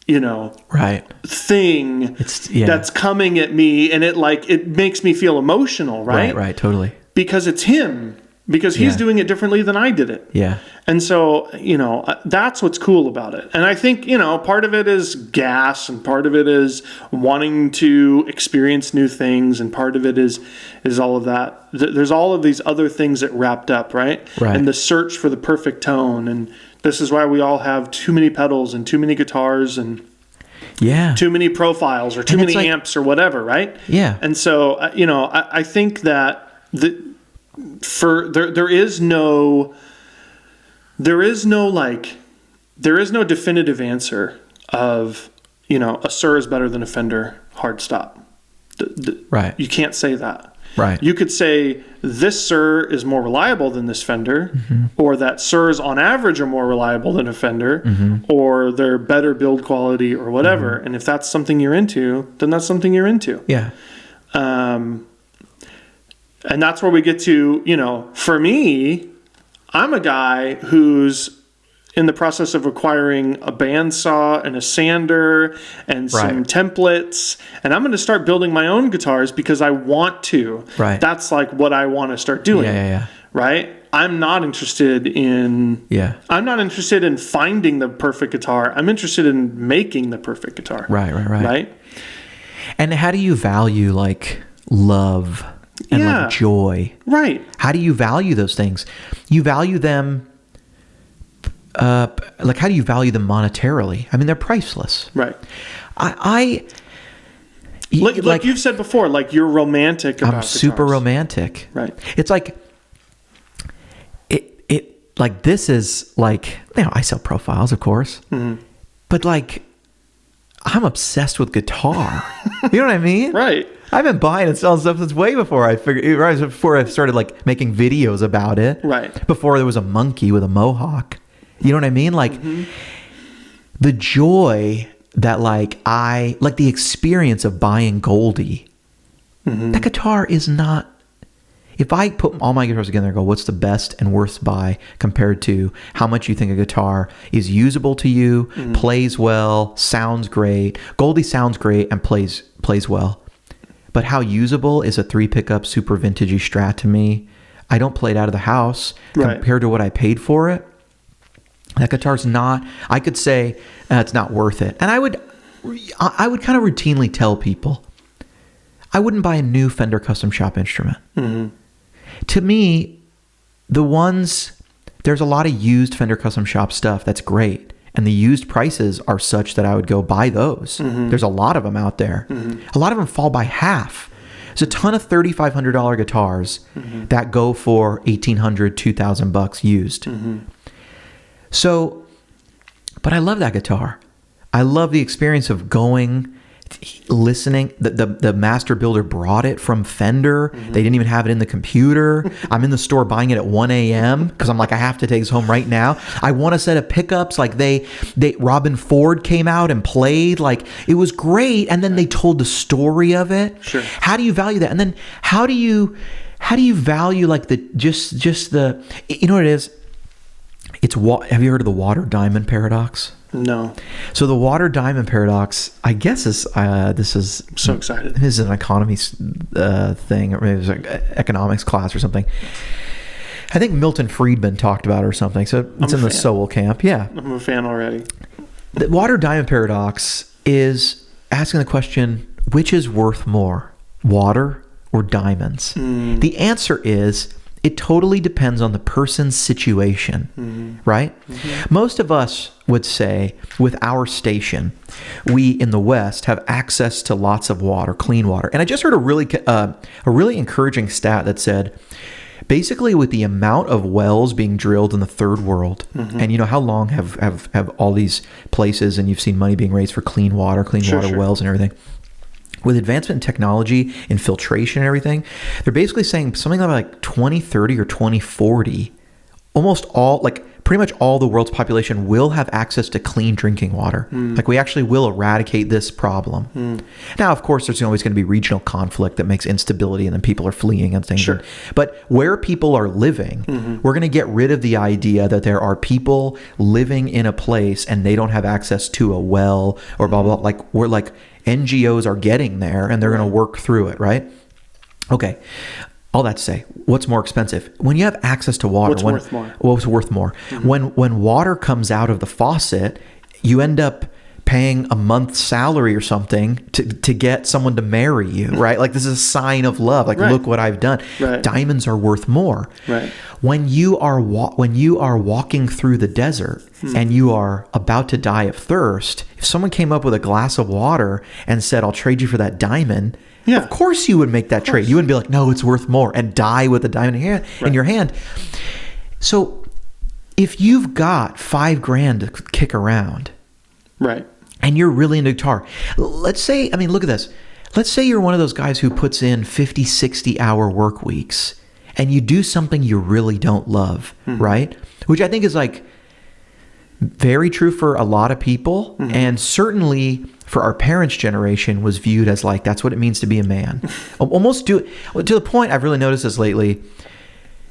you know, thing that's coming at me, and it makes me feel emotional, right? Right, totally. Because it's him. Because he's doing it differently than I did it. Yeah. And so, you know, that's what's cool about it. And I think, you know, part of it is gas, and part of it is wanting to experience new things, and part of it is all of that. There's all of these other things that wrapped up, right? Right. And the search for the perfect tone. And this is why we all have too many pedals and too many guitars and too many profiles or too many amps or whatever, right? Yeah. And so, you know, I think that there is no definitive answer of, you know, a Suhr is better than a Fender hard stop. Right. You can't say that. Right. You could say this Suhr is more reliable than this Fender, or that Suhrs on average are more reliable than a Fender, or they're better build quality or whatever. And if that's something you're into, then that's something you're into. Yeah. And that's where we get to, you know, for me, I'm a guy who's in the process of acquiring a bandsaw and a sander and some templates. And I'm going to start building my own guitars because I want to. Right. That's like what I want to start doing. Yeah. Right? I'm not interested in finding the perfect guitar. I'm interested in making the perfect guitar. Right? And how do you value like love and like joy? Right. How do you value those things? You value them like how do you value them monetarily? I mean, they're priceless. Right. Like you've said before, like you're romantic about guitars. I'm super romantic. Right. It's like it like this is like, you know, I sell profiles, of course. But like I'm obsessed with guitar. You know what I mean? Right. I've been buying and selling stuff since way before I started like making videos about it. Right. Before there was a monkey with a mohawk. You know what I mean? Like the joy that like the experience of buying Goldie. That guitar is not, if I put all my guitars together and go, what's the best and worst buy compared to how much you think a guitar is usable to you, plays well, sounds great. Goldie sounds great and plays well. But how usable is a 3 pickup super vintagey Strat to me? I don't play it out of the house compared to what I paid for it. That guitar's not, I could say it's not worth it. And I would kind of routinely tell people, I wouldn't buy a new Fender Custom Shop instrument. To me, there's a lot of used Fender Custom Shop stuff that's great. And the used prices are such that I would go buy those. There's a lot of them out there. A lot of them fall by half. There's a ton of $3,500 guitars that go for $1,800, $2,000 used. So, but I love that guitar. I love the experience of going listening. The master builder brought it from Fender. They didn't even have it in the computer. I'm in the store buying it at 1 a.m. because I'm like, I have to take this home right now. I want a set of pickups. Like Robin Ford came out and played. Like, it was great. And then they told the story of it. Sure. How do you value that? And then how do you value like just the, you know what it is? Have you heard of the water diamond paradox? No. So the water diamond paradox, I guess, is this is I'm so excited. This is an economy thing, or maybe it was like economics class or something. I think Milton Friedman talked about it or something. So it's in the Sowell camp. Yeah, I'm a fan already. The water diamond paradox is asking the question, which is worth more, water or diamonds? The answer is, it totally depends on the person's situation, right? Most of us would say with our station, we in the West have access to lots of water, clean water. And I just heard a really encouraging stat that said, basically with the amount of wells being drilled in the third world, and you know, how long have all these places, and you've seen money being raised for clean water wells and everything. With advancement in technology, in filtration and everything, they're basically saying something like 2030 or 2040, almost all, like pretty much all the world's population will have access to clean drinking water. Like, we actually will eradicate this problem. Now, of course, there's always going to be regional conflict that makes instability, and then people are fleeing and things. Sure. But where people are living, we're going to get rid of the idea that there are people living in a place and they don't have access to a well or blah, blah, blah. Like, we're like, NGOs are getting there and they're going to work through it, right? Okay. All that to say, what's more expensive? When you have access to water, What's worth more? What's worth more? When water comes out of the faucet, you end up paying a month's salary or something to get someone to marry you, right? Like, this is a sign of love. Like, look what I've done. Right. Diamonds are worth more. Right. When you are walking through the desert and you are about to die of thirst, if someone came up with a glass of water and said, "I'll trade you for that diamond," of course you would make that trade. You wouldn't be like, "No, it's worth more," and die with the diamond in your hand. So if you've got $5,000 to kick around, right, and you're really into guitar, let's say, I mean, look at this. Let's say you're one of those guys who puts in 50, 60-hour work weeks, and you do something you really don't love, right? Which I think is like very true for a lot of people, and certainly for our parents' generation was viewed as like, that's what it means to be a man. Almost to the point, I've really noticed this lately,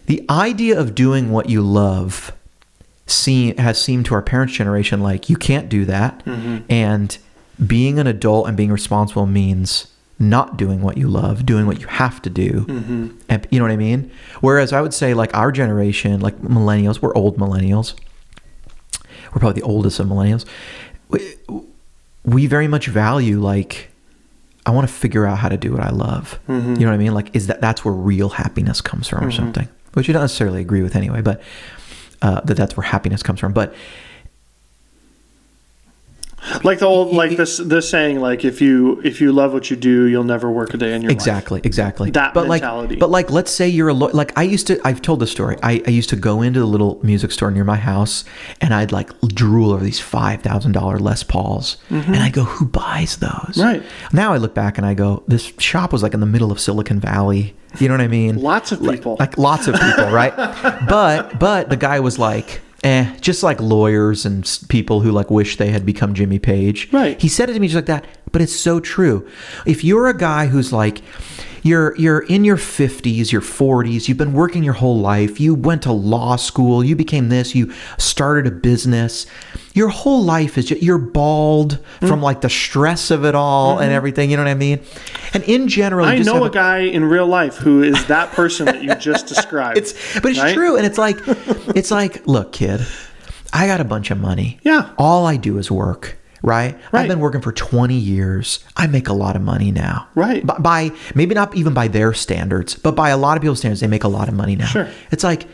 the idea of doing what you love has seemed to our parents' generation like, you can't do that, and being an adult and being responsible means not doing what you love, doing what you have to do. And you know what I mean? Whereas I would say, like, our generation, like millennials, we're old millennials, we're probably the oldest of millennials, we very much value, like, I want to figure out how to do what I love. You know what I mean? Like, that's where real happiness comes from, or something, which you don't necessarily agree with anyway, but that's where happiness comes from. But like the old, like this saying, like, if you love what you do, you'll never work a day in your life. Exactly. That mentality. But let's say you're like, I've told this story. I used to go into the little music store near my house, and I'd like drool over these $5,000 Les Pauls, and I go, who buys those? Right. Now I look back and I go, this shop was like in the middle of Silicon Valley. You know what I mean? Lots of people. Like lots of people, right? But the guy was like, just like lawyers and people who like wish they had become Jimmy Page. Right. He said it to me just like that, but it's so true. If you're a guy who's like, you're in your 50s, your 40s, you've been working your whole life, you went to law school, you became this, you started a business, your whole life is just, you're bald from like the stress of it all and everything, you know what I mean? And in general, I know a guy in real life who is that person that you just described. It's true. And it's like, look, kid, I got a bunch of money. Yeah. All I do is work. Right? I've been working for 20 years. I make a lot of money now. Right. By maybe not even by their standards, but by a lot of people's standards, they make a lot of money now. Sure. It's like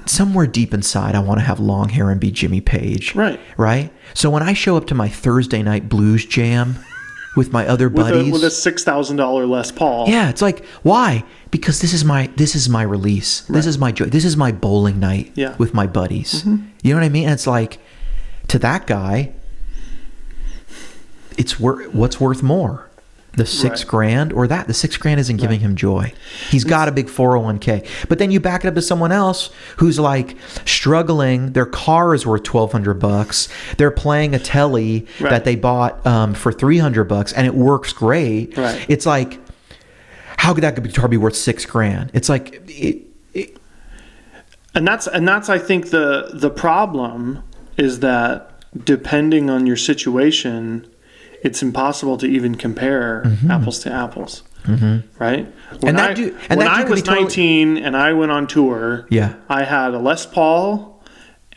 somewhere deep inside, I want to have long hair and be Jimmy Page. Right. Right? So when I show up to my Thursday night blues jam with my other buddies, with a $6,000 Les Paul. Yeah, it's like, why? Because this is my release. Right. This is my joy. This is my bowling night with my buddies. You know what I mean? And it's like, to that guy, what's worth more? The $6,000 or that? The $6,000 isn't giving him joy. He's got a big 401k. But then you back it up to someone else who's like struggling. Their car is worth $1,200. They're playing a telly that they bought for $300 and it works great. Right. It's like, how could that guitar be worth $6,000? It's like and that's I think the problem is that depending on your situation, it's impossible to even compare apples to apples, right? When I was 19 and I went on tour, I had a Les Paul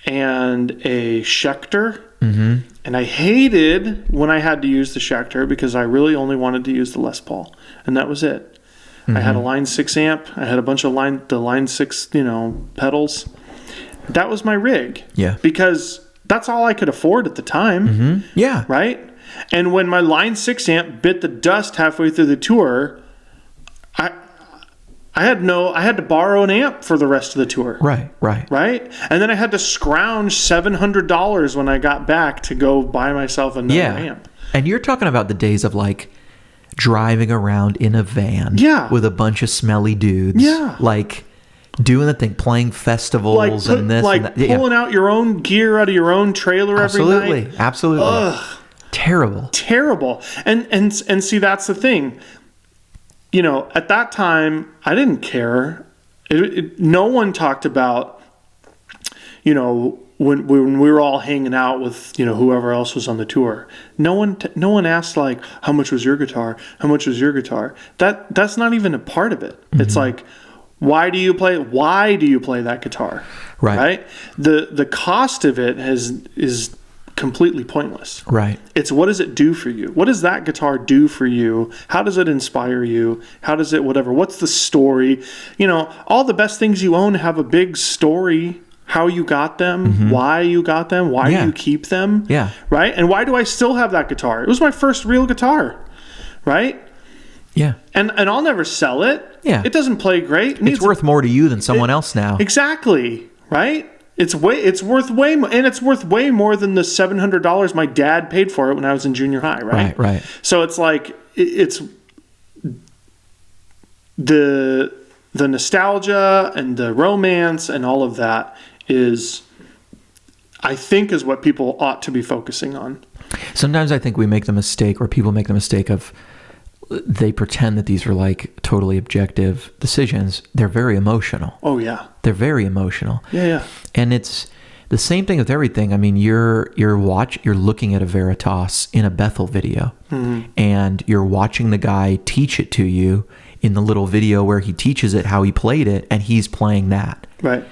and a Schecter, and I hated when I had to use the Schecter because I really only wanted to use the Les Paul, and that was it. I had a Line 6 amp. I had a bunch of Line 6, pedals. That was my rig. Yeah. Because that's all I could afford at the time. Yeah. Right? And when my Line 6 amp bit the dust halfway through the tour, I had to borrow an amp for the rest of the tour. Right. And then I had to scrounge $700 when I got back to go buy myself another amp. And you're talking about the days of like driving around in a van with a bunch of smelly dudes. Yeah. Like doing the thing, playing festivals and this and that. Pulling out your own gear out of your own trailer every night. Absolutely. Ugh. Terrible. And see, that's the thing. At that time, I didn't care. No one talked about, when we were all hanging out with, whoever else was on the tour. No one asked like, how much was your guitar? How much was your guitar? That's not even a part of it. It's like, why do you play that guitar? Right? The cost of it is completely pointless. Right. It's what does it do for you? What does that guitar do for you? How does it inspire you? How does it whatever? What's the story? All the best things you own have a big story. How you got them, why you got them, why you keep them. Yeah. Right? And why do I still have that guitar? It was my first real guitar. Right? Yeah. And I'll never sell it. Yeah. It doesn't play great. It's worth more to you than someone else now. Exactly. Right? It's worth way more, and it's worth way more than the $700 my dad paid for it when I was in junior high, right? Right. So it's like it's the nostalgia and the romance and all of that is what people ought to be focusing on. Sometimes I think we make the mistake, or people make the mistake of they pretend that these are like totally objective decisions. They're very emotional. Oh yeah. They're very emotional. Yeah. And it's the same thing with everything. I mean, you're looking at a Veritas in a Bethel video, and you're watching the guy teach it to you in the little video where he teaches it how he played it, and he's playing that. Right.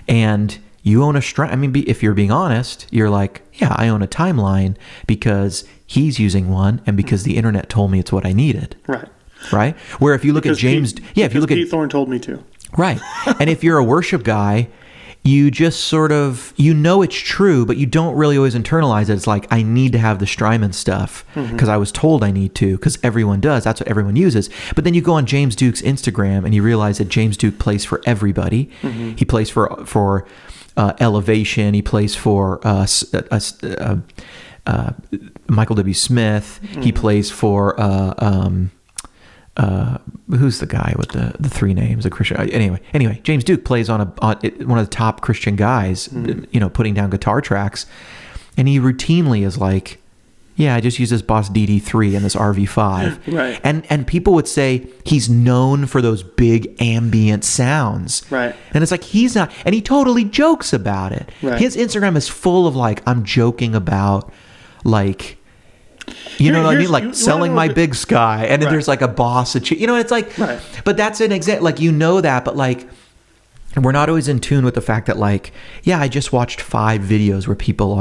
And you own a Strat. I mean, if you're being honest, you're like, yeah, I own a Timeline because he's using one, and because the internet told me it's what I needed. Right. Where if you look at James, Pete Thorne told me to. Right. And if you're a worship guy, you just sort of, it's true, but you don't really always internalize it. It's like, I need to have the Strymon stuff because I was told I need to, because everyone does. That's what everyone uses. But then you go on James Duke's Instagram and you realize that James Duke plays for everybody. He plays for Elevation. He plays for Michael W. Smith. He plays for who's the guy with the three names? A Christian. Anyway, James Duke plays on one of the top Christian guys, putting down guitar tracks, and he routinely is like, yeah, I just use this Boss DD3 and this RV5. Right. And people would say he's known for those big ambient sounds. Right. And it's like, he's not, and he totally jokes about it. Right. His Instagram is full of like, I'm joking about like, you know what I mean? Like selling my Big Sky. And then there's like a Boss. It's like, but that's an example, like, that, but like, we're not always in tune with the fact that like, yeah, I just watched 5 videos where people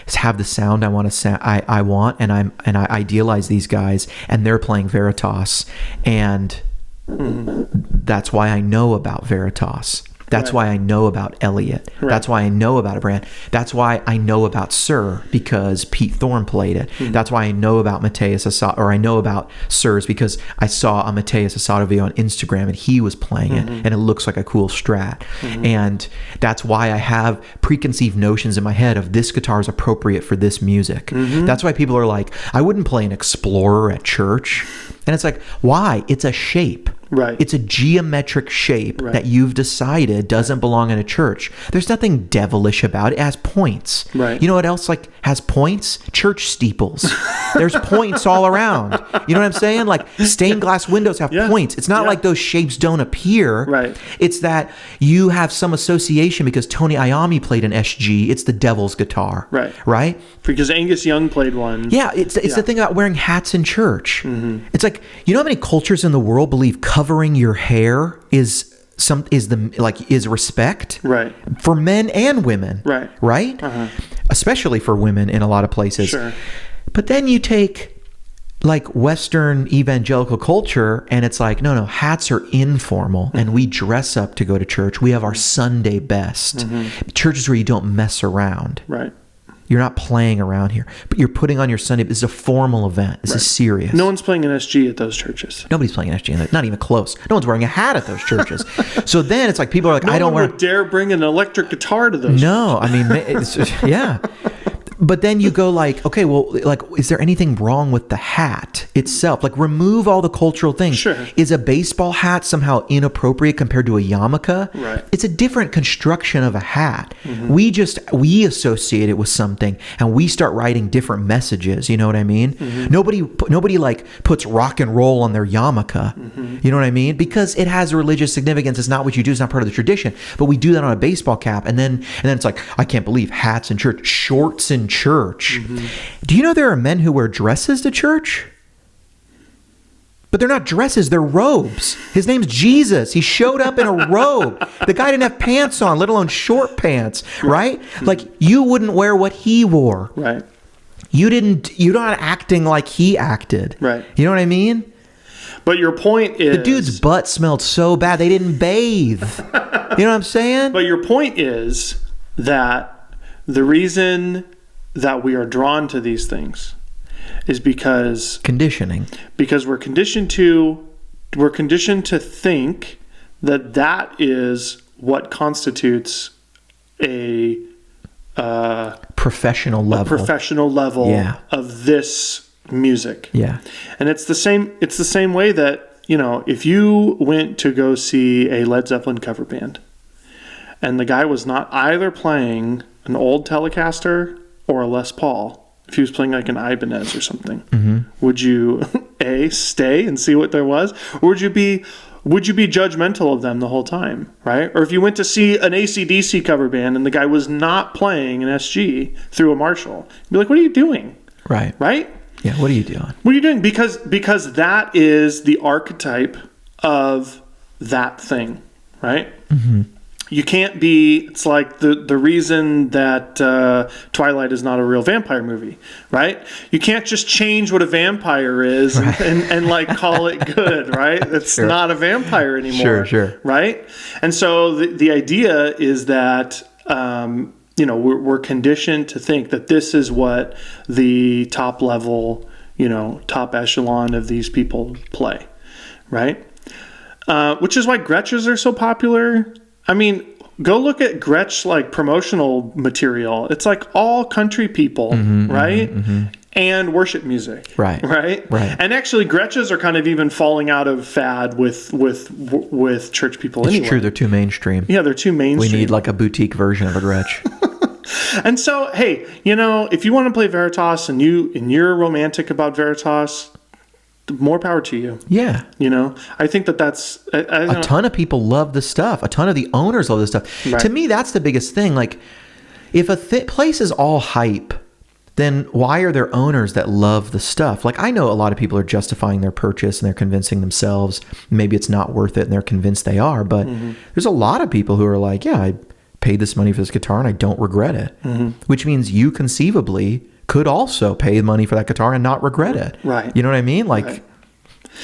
have the sound I want to I want, and I idealize these guys, and they're playing Veritas, and that's why I know about Veritas. That's why I know about Elliot. Right. That's why I know about a brand. That's why I know about Sir, because Pete Thorne played it. That's why I know about Mateus Asado, or I know about Sir's because I saw a Mateus Asado video on Instagram and he was playing it, and it looks like a cool Strat. And that's why I have preconceived notions in my head of this guitar is appropriate for this music. That's why people are like, I wouldn't play an Explorer at church. And it's like, why? It's a shape. Right. It's a geometric shape that you've decided doesn't belong in a church. There's nothing devilish about it. It has points. Right. You know what else like has points? Church steeples. There's points all around. You know what I'm saying? Like stained glass windows have points. It's not like those shapes don't appear. Right. It's that you have some association because Tony Iommi played an SG. It's the devil's guitar. Right. Right? Because Angus Young played one. Yeah, it's the thing about wearing hats in church. It's like, you know how many cultures in the world believe covering your hair is respect, right, for men and women, right, especially for women in a lot of places. Sure. But then you take like Western evangelical culture, and it's like, no, hats are informal, and we dress up to go to church. We have our Sunday best. Churches where you don't mess around. Right. You're not playing around here, but you're putting on your Sunday. This is a formal event. This is serious. No one's playing an SG at those churches. Nobody's playing an SG. Not even close. No one's wearing a hat at those churches. So then it's like people are like, I don't wear. No one would dare bring an electric guitar to those. No, I mean, it's, yeah. But then you go like, okay, well, like, is there anything wrong with the hat itself? Like, remove all the cultural things. Sure. Is a baseball hat somehow inappropriate compared to a yarmulke? Right. It's a different construction of a hat. We associate it with something, and we start writing different messages. You know what I mean? Nobody like puts rock and roll on their yarmulke. You know what I mean? Because it has religious significance. It's not what you do. It's not part of the tradition. But we do that on a baseball cap, and then it's like, I can't believe hats in church, shorts in church. Do you know there are men who wear dresses to church? But they're not dresses, they're robes. His name's Jesus. He showed up in a robe. The guy didn't have pants on, let alone short pants, right? Like, you wouldn't wear what he wore. Right. You're not acting like he acted. Right. You know what I mean? But your point is, the dude's butt smelled so bad they didn't bathe. You know what I'm saying? But your point is that the reason that we are drawn to these things is because conditioning. Because we're conditioned to think that is what constitutes a professional level of this music. Yeah. And it's the same way that, you know, if you went to go see a Led Zeppelin cover band and the guy was not either playing an old Telecaster or a Les Paul, if he was playing like an Ibanez or something, would you stay and see what there was, or would you be judgmental of them the whole time, right? Or if you went to see an AC/DC cover band and the guy was not playing an SG through a Marshall, you'd be like, "What are you doing?" Right? Yeah. What are you doing? What are you doing? Because that is the archetype of that thing, right? You can't be, it's like the reason that Twilight is not a real vampire movie, right? You can't just change what a vampire is and like call it good, right? It's not a vampire anymore. Sure. Right? And so the idea is that, you know, we're conditioned to think that this is what the top level, you know, top echelon of these people play, right? Which is why Gretches are so popular. I mean, go look at Gretsch like promotional material. It's like all country people, right? And worship music, right? And actually, Gretches are kind of even falling out of fad with church people. It's true; they're too mainstream. Yeah, they're too mainstream. We need like a boutique version of a Gretsch. And so, hey, you know, if you want to play Veritas and you're romantic about Veritas, more power to you. Yeah. You know, I think that's... a ton of people love the stuff. A ton of the owners love this stuff. Right. To me, that's the biggest thing. Like, if a place is all hype, then why are there owners that love the stuff? Like, I know a lot of people are justifying their purchase and they're convincing themselves maybe it's not worth it and they're convinced they are. But there's a lot of people who are like, yeah, I paid this money for this guitar and I don't regret it. Which means you conceivably could also pay money for that guitar and not regret it. Right. You know what I mean? Like,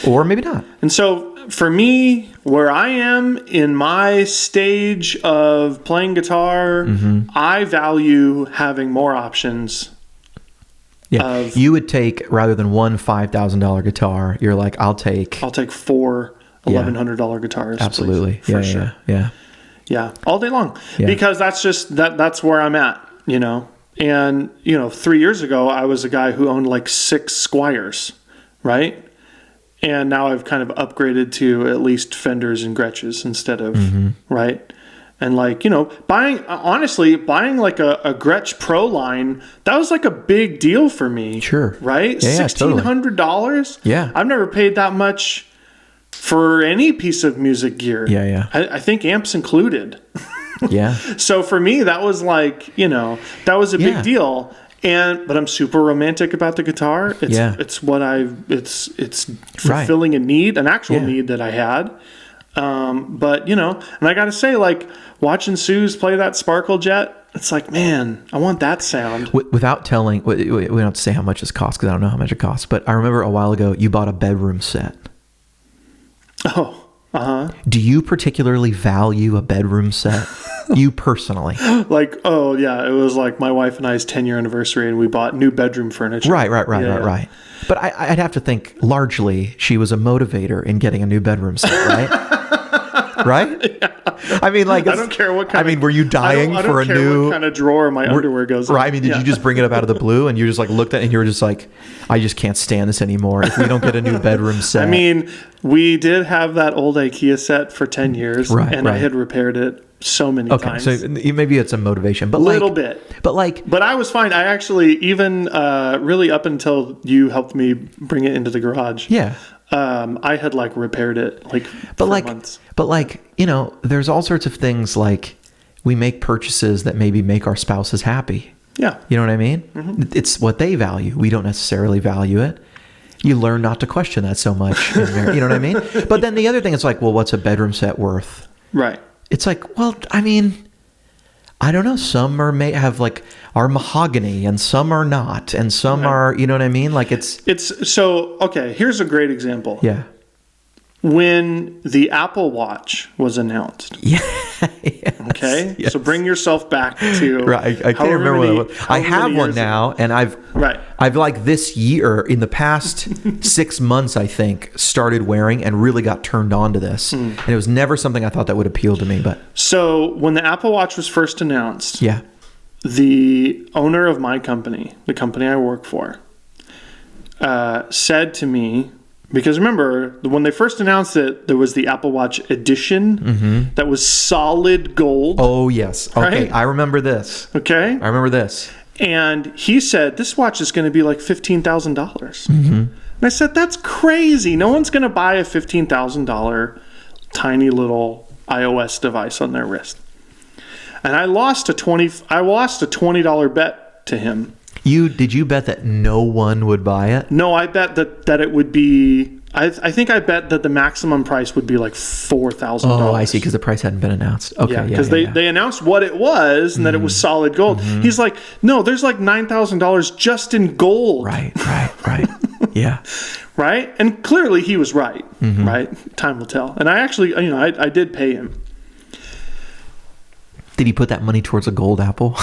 or maybe not. And so for me, where I am in my stage of playing guitar, I value having more options. Yeah, you would take, rather than one $5,000 guitar, you're like, I'll take 4 $1,100 guitars. Absolutely. Please, for sure. Yeah, all day long. Yeah. Because that's where I'm at, you know. And, you know, 3 years ago, I was a guy who owned like 6 Squiers, right? And now I've kind of upgraded to at least Fenders and Gretches instead of, right? And like, you know, buying like a Gretsch Pro line, that was like a big deal for me. Sure. Right? Yeah, $1,600? Totally. Yeah. I've never paid that much for any piece of music gear. Yeah. I think amps included. Yeah. So for me, that was like, you know, that was a big deal. But I'm super romantic about the guitar. It's fulfilling a need, an actual need that I had. But you know, and I got to say, like watching Suze play that Sparkle Jet, it's like, man, I want that sound. Without telling, we don't have to say how much this costs because I don't know how much it costs. But I remember a while ago you bought a bedroom set. Oh. Do you particularly value a bedroom set? You personally? Like, oh yeah, it was like my wife and I's 10-year anniversary, and we bought new bedroom furniture. Right. But I'd have to think largely she was a motivator in getting a new bedroom set, right? Right? Yeah. I mean, like, I don't care what kind. Were you dying for a new? What kind of drawer my underwear goes in? Right. I mean, did you just bring it up out of the blue and you just like looked at it and you were just like, I just can't stand this anymore if we don't get a new bedroom set? I mean, we did have that old IKEA set for 10 years, and I had repaired it so many times. Okay, so maybe it's a motivation, but little bit. But I was fine. I actually even really up until you helped me bring it into the garage. Yeah. I had like repaired it for months. But like, you know, there's all sorts of things like we make purchases that maybe make our spouses happy. Yeah. You know what I mean? Mm-hmm. It's what they value. We don't necessarily value it. You learn not to question that so much. You know what I mean? But then the other thing is like, well, what's a bedroom set worth? Right. It's like, well, I mean, I don't know. Some are mahogany and some are not. And some are, you know what I mean? Like okay, here's a great example. Yeah. When the Apple Watch was announced. Yeah. Yes, okay. Yes. So bring yourself back to right. I can't remember what it was. I have one now, and I've like this year, in the past 6 months, I think, started wearing and really got turned on to this. And it was never something I thought that would appeal to me. But so when the Apple Watch was first announced, the owner of my company, the company I work for, said to me, because remember, when they first announced it, there was the Apple Watch Edition that was solid gold. Oh, yes. Okay, right? I remember this. Okay? I remember this. And he said, this watch is going to be like $15,000. And I said, that's crazy. No one's going to buy a $15,000 tiny little iOS device on their wrist. And I lost a $20 bet to him. Did you bet that no one would buy it? No, I bet that it would be. I think I bet that the maximum price would be like $4,000. Oh, I see, because the price hadn't been announced. Okay, yeah, because they announced what it was and that it was solid gold. He's like, no, there's like $9,000 just in gold. Right. Yeah. Right, and clearly he was right. Right, time will tell. And I actually, I did pay him. Did he put that money towards a gold Apple?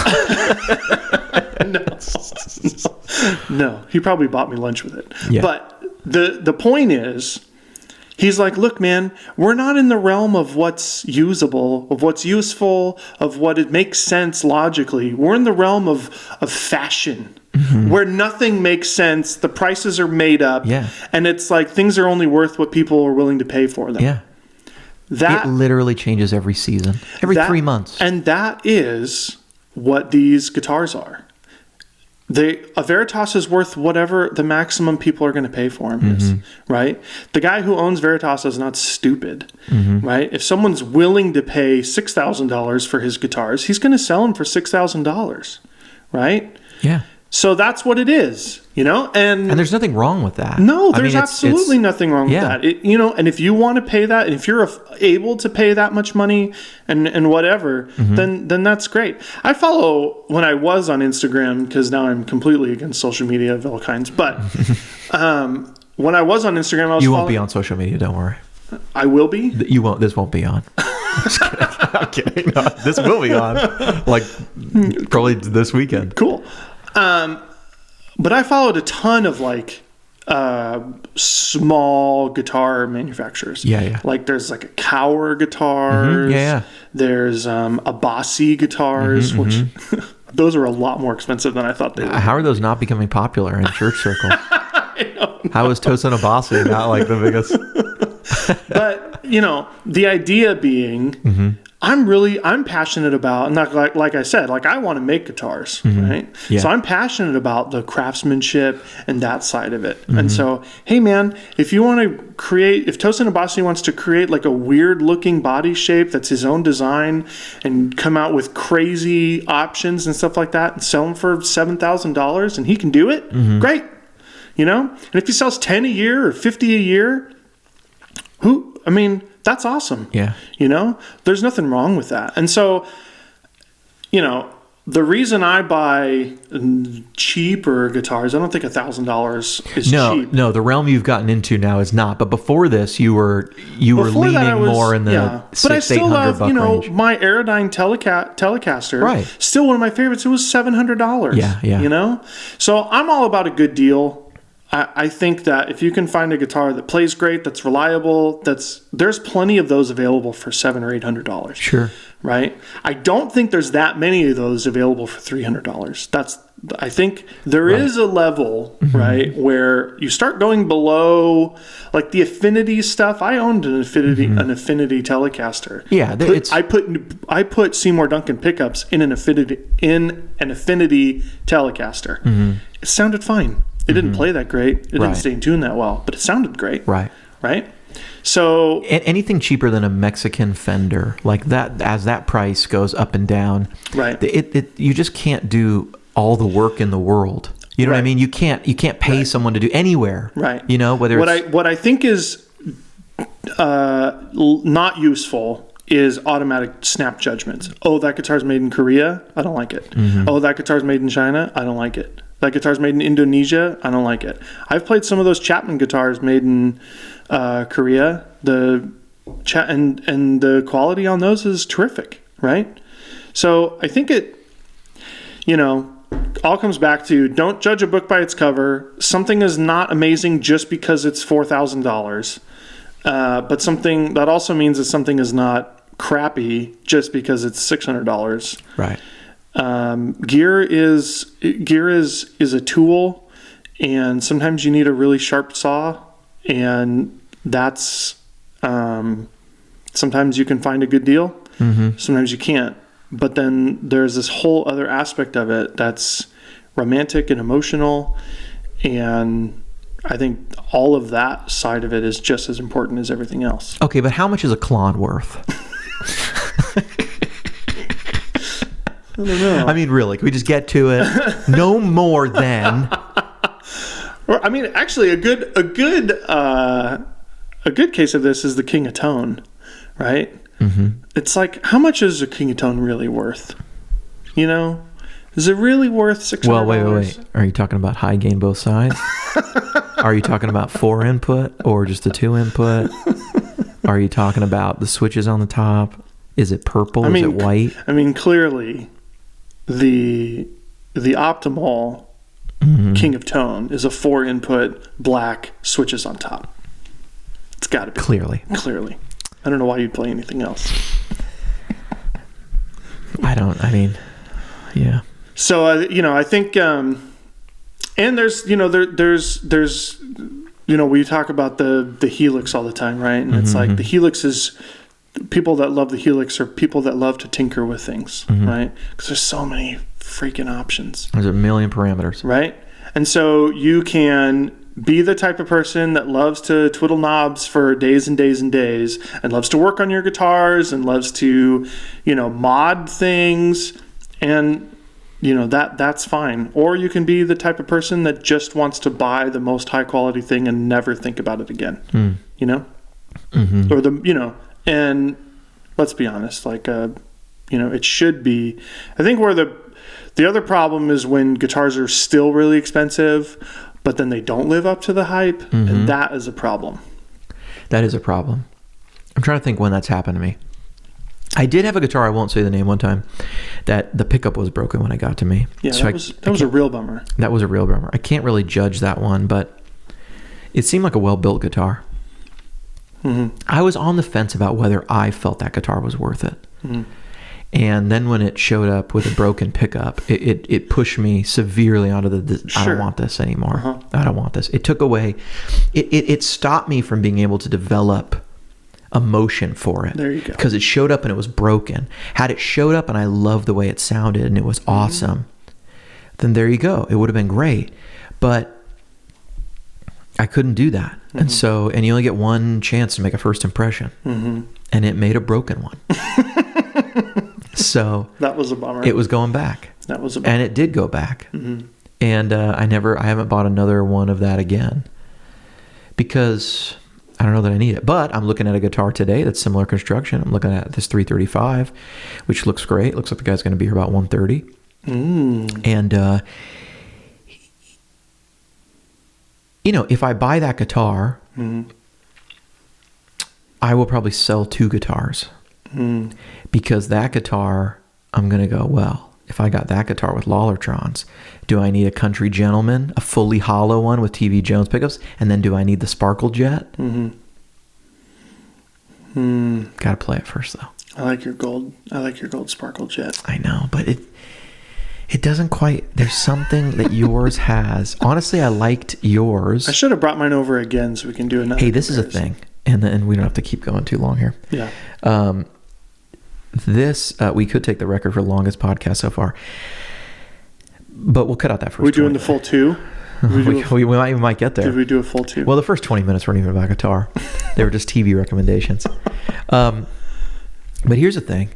No, he probably bought me lunch with it. Yeah. But the point is, he's like, look, man, we're not in the realm of what's usable, of what's useful, of what it makes sense logically. We're in the realm of fashion, where nothing makes sense. The prices are made up, and it's like things are only worth what people are willing to pay for them. Yeah. It literally changes every season, every 3 months. And that is what these guitars are. A Veritas is worth whatever the maximum people are going to pay for them is, right? The guy who owns Veritas is not stupid, right? If someone's willing to pay $6,000 for his guitars, he's going to sell them for $6,000, right? Yeah. So that's what it is, and there's nothing wrong with that. No, there's absolutely nothing wrong with that. And if you want to pay that, and if you're able to pay that much money and whatever, then that's great. I follow, when I was on Instagram, because now I'm completely against social media of all kinds, but when I was on Instagram, You won't be on social media, don't worry. I will be. You won't. This won't be on. Just kidding. I'm kidding. No, this will be on. Like probably this weekend. Cool. But I followed a ton of like small guitar manufacturers. Yeah. Like there's like a Cower guitars. Yeah. There's Abasi guitars, which those are a lot more expensive than I thought they were. How are those not becoming popular in church circles? How is Tosin Abasi not like the biggest? But the idea being, I'm passionate about, and like I said, like I want to make guitars, right? Yeah. So I'm passionate about the craftsmanship and that side of it. And so, hey man, if you want to create, if Tosin Abasi wants to create like a weird looking body shape that's his own design and come out with crazy options and stuff like that and sell them for $7,000 and he can do it, great. And if he sells 10 a year or 50 a year, that's awesome. Yeah. There's nothing wrong with that. And so, the reason I buy cheaper guitars, I don't think $1,000 is cheap. No, the realm you've gotten into now is not. But before this, you were leaning more in the but I still love, range. my Aerodyne Telecaster. Right. Still one of my favorites. It was $700. Yeah. So I'm all about a good deal. I think that if you can find a guitar that plays great, that's reliable, there's plenty of those available for $700 or $800. Sure. Right? I don't think there's that many of those available for $300. I think there is a level, right, where you start going below, like the Affinity stuff. I owned an Affinity Telecaster. Yeah, I put Seymour Duncan pickups in an Affinity Telecaster. It sounded fine. It didn't play that great. It didn't stay in tune that well, but it sounded great. Right. So anything cheaper than a Mexican Fender, like that, as that price goes up and down, right? You just can't do all the work in the world. You know what I mean? You can't pay someone to do anywhere. Right. Whether what I think is not useful is automatic snap judgments. Oh, that guitar's made in Korea. I don't like it. Oh, that guitar's made in China. I don't like it. That guitar's made in Indonesia. I don't like it. I've played some of those Chapman guitars made in Korea. And the quality on those is terrific, right? So I think it, all comes back to don't judge a book by its cover. Something is not amazing just because it's $4,000. But something that also means that something is not crappy just because it's $600. Right. Gear is a tool, and sometimes you need a really sharp saw, and that's sometimes you can find a good deal, sometimes you can't. But then there's this whole other aspect of it that's romantic and emotional, and I think all of that side of it is just as important as everything else. Okay, but how much is a Klon worth? I don't know. I mean, really, can we just get to it? No more than. I mean, actually, a good case of this is the King of Tone, right? It's like, how much is a King of Tone really worth? Is it really worth $600? Well, wait. Are you talking about high gain both sides? Are you talking about 4 input or just the 2 input? Are you talking about the switches on the top? Is it purple? Is it white? I mean, clearly, the optimal King of Tone is a 4 input black switches on top. It's got to be. Clearly. I don't know why you'd play anything else. Yeah. So, I think, and there's, we talk about the Helix all the time, right? And it's like the Helix is, people that love the Helix are people that love to tinker with things, right? Because there's so many freaking options. There's a million parameters. Right? And so you can be the type of person that loves to twiddle knobs for days and days and days, and loves to work on your guitars, and loves to, mod things, and that's fine. Or you can be the type of person that just wants to buy the most high quality thing and never think about it again. Or and let's be honest, like it should be. I think where the other problem is when guitars are still really expensive, but then they don't live up to the hype, and that is a problem. That is a problem. I'm trying to think when that's happened to me. I did have a guitar, I won't say the name, one time that the pickup was broken when it got to me. Yeah, so that was a real bummer. That was a real bummer. I can't really judge that one, but it seemed like a well-built guitar. Mm-hmm. I was on the fence about whether I felt that guitar was worth it. Mm-hmm. And then when it showed up with a broken pickup, it pushed me severely onto I don't want this anymore. Uh-huh. I don't want this. It took away, it stopped me from being able to develop emotion for it. There you go. Because it showed up and it was broken. Had it showed up and I loved the way it sounded and it was awesome, then there you go. It would have been great. But I couldn't do that. Mm-hmm. And you only get one chance to make a first impression. Mm-hmm. And it made a broken one. So that was a bummer. It was going back. That was a bummer. And it did go back. Mm-hmm. And I haven't bought another one of that again because I don't know that I need it. But I'm looking at a guitar today that's similar construction. I'm looking at this 335, which looks great. Looks like the guy's going to be here about 130. And if I buy that guitar, I will probably sell 2 guitars. Because that guitar, I'm going to go, well, if I got that guitar with Lollertrons, do I need a Country Gentleman, a fully hollow one with TV Jones pickups? And then do I need the Sparkle Jet? Got to play it first, though. I like your gold Sparkle Jet. I know, but it doesn't quite, there's something that yours has. Honestly, I liked yours. I should have brought mine over again so we can do another. Hey, this is a thing. And then we don't have to keep going too long here. Yeah. We could take the record for the longest podcast so far, but we'll cut out that first. We're doing the full 2. We might get there. Did we do a full 2? Well, the first 20 minutes weren't even about guitar. They were just TV recommendations. But here's the thing.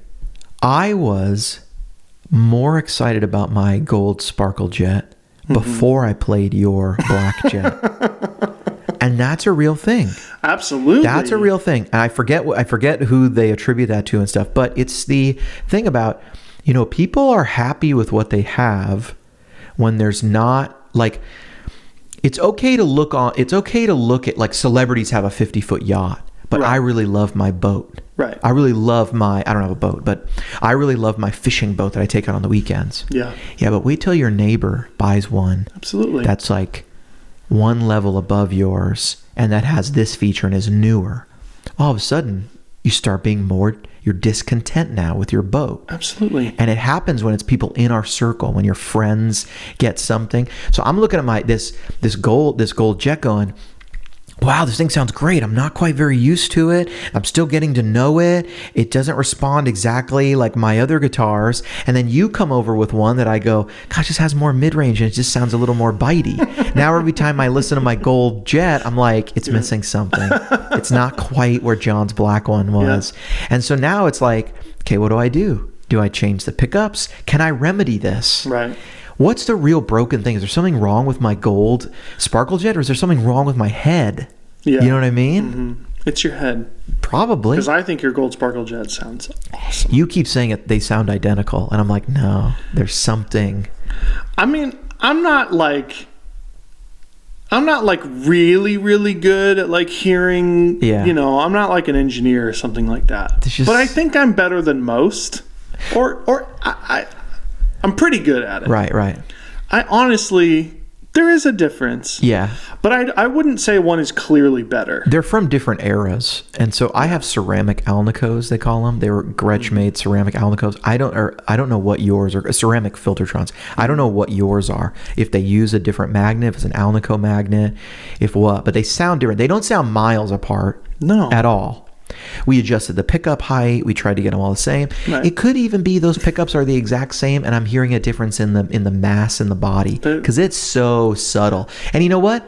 I was more excited about my gold Sparkle Jet before I played your black Jet. And that's a real thing. Absolutely. That's a real thing. And I forget who they attribute that to and stuff, but it's the thing about, people are happy with what they have when there's not like, it's okay to look at like celebrities have a 50-foot yacht, but right. I really love my boat. Right. I really love I don't have a boat, but I really love my fishing boat that I take out on the weekends. Yeah. Yeah, but wait till your neighbor buys one. Absolutely. That's like one level above yours and that has this feature and is newer. All of a sudden, you start being you're discontent now with your boat. Absolutely. And it happens when it's people in our circle, when your friends get something. So I'm looking at this gold Jet going, wow, this thing sounds great. I'm not quite very used to it. I'm still getting to know it. It doesn't respond exactly like my other guitars. And then you come over with one that I go, gosh, this has more mid-range and it just sounds a little more bitey. Now every time I listen to my gold Jet, I'm like, it's missing something. It's not quite where John's black one was. Yeah. And so now it's like, okay, what do? Do I change the pickups? Can I remedy this? Right. What's the real broken thing? Is there something wrong with my gold Sparkle Jet or is there something wrong with my head? Yeah. You know what I mean? Mm-hmm. It's your head. Probably. Because I think your gold Sparkle Jet sounds awesome. You keep saying they sound identical. And I'm like, no, there's something. I mean, I'm not like really, really good at like hearing, I'm not like an engineer or something like that. But I think I'm better than most. Or I'm pretty good at it. Right. I honestly, there is a difference. Yeah. But I wouldn't say one is clearly better. They're from different eras. And so I have ceramic Alnicos, they call them. They were Gretsch-made ceramic Alnicos. I don't know what yours are. Ceramic Filtertrons. I don't know what yours are. If they use a different magnet, if it's an Alnico magnet, if what. But they sound different. They don't sound miles apart. No. At all. We adjusted the pickup height. We tried to get them all the same. Right. It could even be those pickups are the exact same, and I'm hearing a difference in the mass in the body because it's so subtle. And you know what?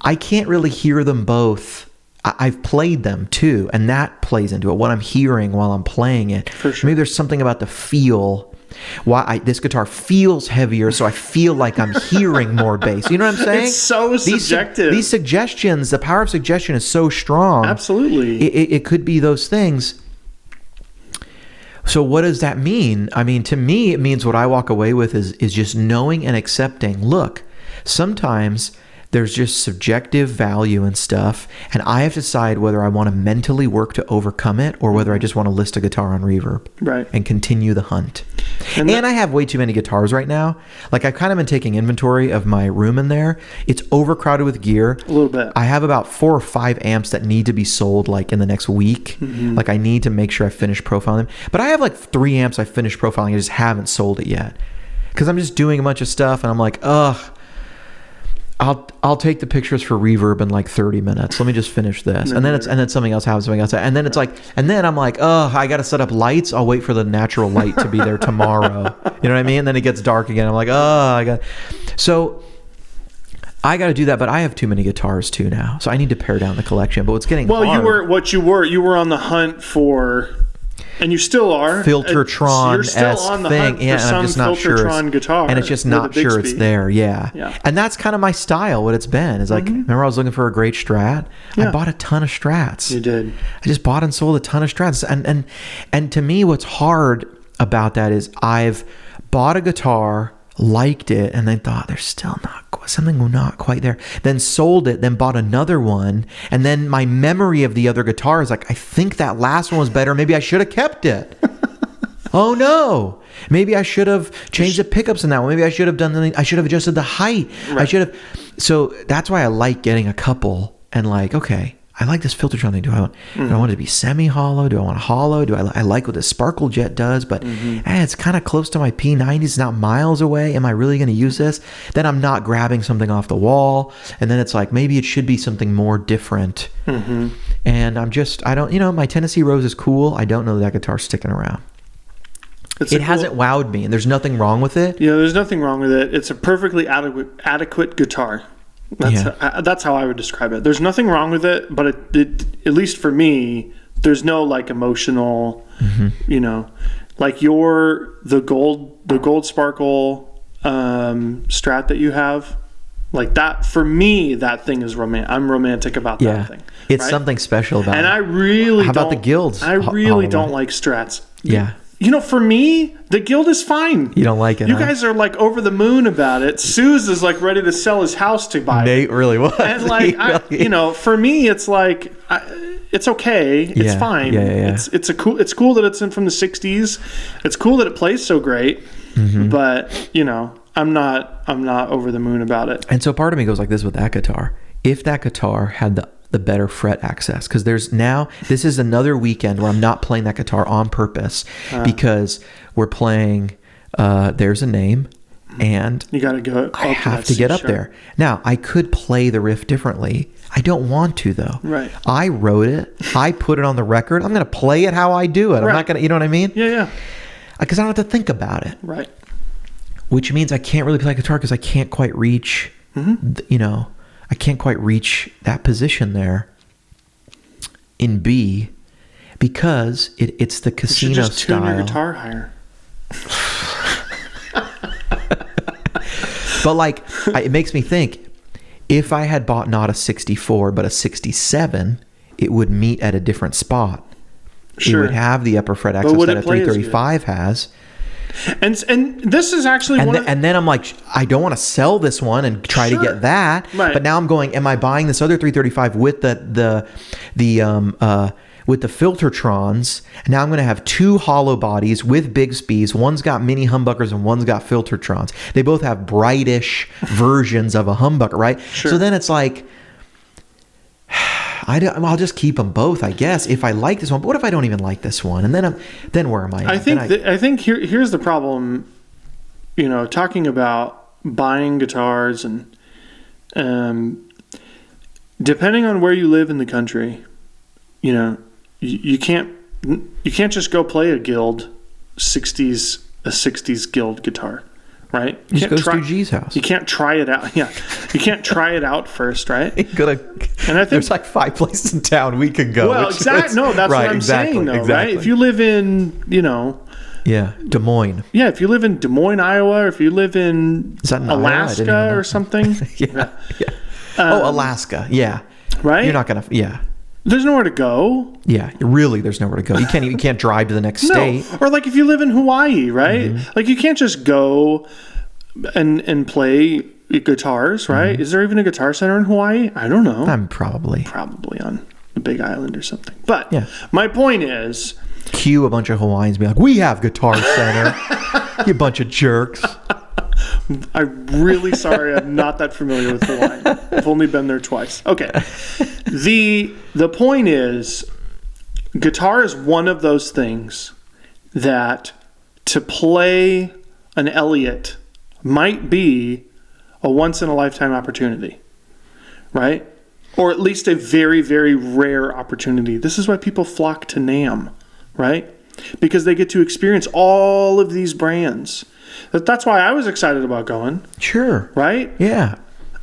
I can't really hear them both. I've played them too, and that plays into it. What I'm hearing while I'm playing it. For sure. Maybe there's something about the feel. This guitar feels heavier, so I feel like I'm hearing more bass. You know what I'm saying? It's so subjective. These suggestions, the power of suggestion is so strong. Absolutely. It could be those things. So what does that mean? I mean, to me, it means what I walk away with is just knowing and accepting. Look, sometimes there's just subjective value and stuff, and I have to decide whether I want to mentally work to overcome it or whether I just want to list a guitar on Reverb, right, and continue the hunt. And I have way too many guitars right now. Like, I've kind of been taking inventory of my room in there. It's overcrowded with gear. A little bit. I have about 4 or 5 amps that need to be sold like in the next week. Mm-hmm. Like, I need to make sure I finish profiling them. But I have like 3 amps I finished profiling. I just haven't sold it yet because I'm just doing a bunch of stuff, and I'm like, ugh. I'll take the pictures for Reverb in like 30 minutes. Let me just finish this. And then something else happens, and then it's like, and then I'm like, oh, I got to set up lights. I'll wait for the natural light to be there tomorrow. You know what I mean? And then it gets dark again. I'm like, so I got to do that, but I have too many guitars too now. So I need to pare down the collection, but it's getting hard. You were on the hunt for, and you still are, Filtertron-esque thing. Yeah, and I'm just not sure. Guitar, and it's just not sure it's there. Yeah. And that's kind of my style, what it's been. It's like, remember I was looking for a great Strat? Yeah. I bought a ton of Strats. You did. I just bought and sold a ton of Strats. And to me, what's hard about that is I've bought a guitar, liked it, and then thought there's still something not quite there, then sold it, then bought another one, and then my memory of the other guitar is like, I think that last one was better, maybe I should have kept it. Oh no, maybe I should have changed the pickups in that one, maybe I should have done something, I should have adjusted the height, right. So that's why I like getting a couple and like, okay, I like this Filtertron thing. Do I want it to be semi-hollow? Do I want hollow? I like what the Sparkle Jet does, but it's kind of close to my P90. It's not miles away. Am I really going to use this? Then I'm not grabbing something off the wall. And then it's like, maybe it should be something more different. And my Tennessee Rose is cool. I don't know that guitar's sticking around. It hasn't wowed me, and there's nothing wrong with it. Yeah, there's nothing wrong with it. It's a perfectly adequate guitar. That's how I would describe it. There's nothing wrong with it, but it at least for me, there's no like emotional, like the gold sparkle Strat that you have, like that. For me, that thing is romantic. I'm romantic about that thing. It's something special about it. And I really how about the Guilds? I really don't like Strats. Yeah. For me, the Guild is fine. You don't like it, You guys are like over the moon about it. Suze is like ready to sell his house to buy it. Nate really was. And like, for me, it's like, it's okay. It's fine. Yeah. It's cool that it's in from the 60s. It's cool that it plays so great. But, I'm not over the moon about it. And so part of me goes like this with that guitar. If that guitar had the better fret access, because this is another weekend where I'm not playing that guitar on purpose because we're playing There's a Name, and you gotta go. I have to get up there. Now I could play the riff differently. I don't want to though. Right. I wrote it. I put it on the record. I'm gonna play it how I do it. I'm not gonna. You know what I mean? Yeah. Because I don't have to think about it. Right. Which means I can't really play guitar because I can't quite reach. I can't quite reach that position there in B because it's the casino you should just style. Tune your guitar higher. But like, it makes me think, if I had bought not a 64 but a 67, it would meet at a different spot. Sure. It would have the upper fret access that a 335 has. And this is actually and then I'm like, I don't want to sell this one and try to get that. Right. But now I'm going, am I buying this other 335 with the Filtertrons? And now I'm going to have 2 hollow bodies with Bigsby's. One's got mini humbuckers and one's got Filtertrons. They both have brightish versions of a humbucker, right? Sure. So then it's like, I'll just keep them both, I guess, if I like this one. But what if I don't even like this one? And then where am I? I think here's the problem. Talking about buying guitars and depending on where you live in the country, you can't just go play a Guild 60s Guild guitar. Right? You just go to Stu G's house. You can't try it out. Yeah. You can't try it out first, right? And I think there's like 5 places in town we could go. Well, exactly. No, that's what I'm saying, though, right? If you live in, Des Moines. Yeah, if you live in Des Moines, Iowa, or if you live in Alaska or something. Yeah. Alaska. Yeah. Right? You're not going to, yeah. There's nowhere to go. Yeah, really, there's nowhere to go. You can't drive to the next state. Or like if you live in Hawaii, right? Like you can't just go and play guitars, right? Is there even a Guitar Center in Hawaii? I don't know. I'm probably on the Big Island or something. But Yeah. my point is, cue a bunch of Hawaiians be like, we have Guitar Center. You bunch of jerks. I'm really sorry I'm not that familiar with Hawaii. I've only been there twice. Okay. The point is, guitar is one of those things that to play an Elliott might be a once-in-a-lifetime opportunity, right? Or at least a very, very rare opportunity. This is why people flock to NAMM, right? Because they get to experience all of these brands. That's why I was excited about going. Sure. Right? Yeah.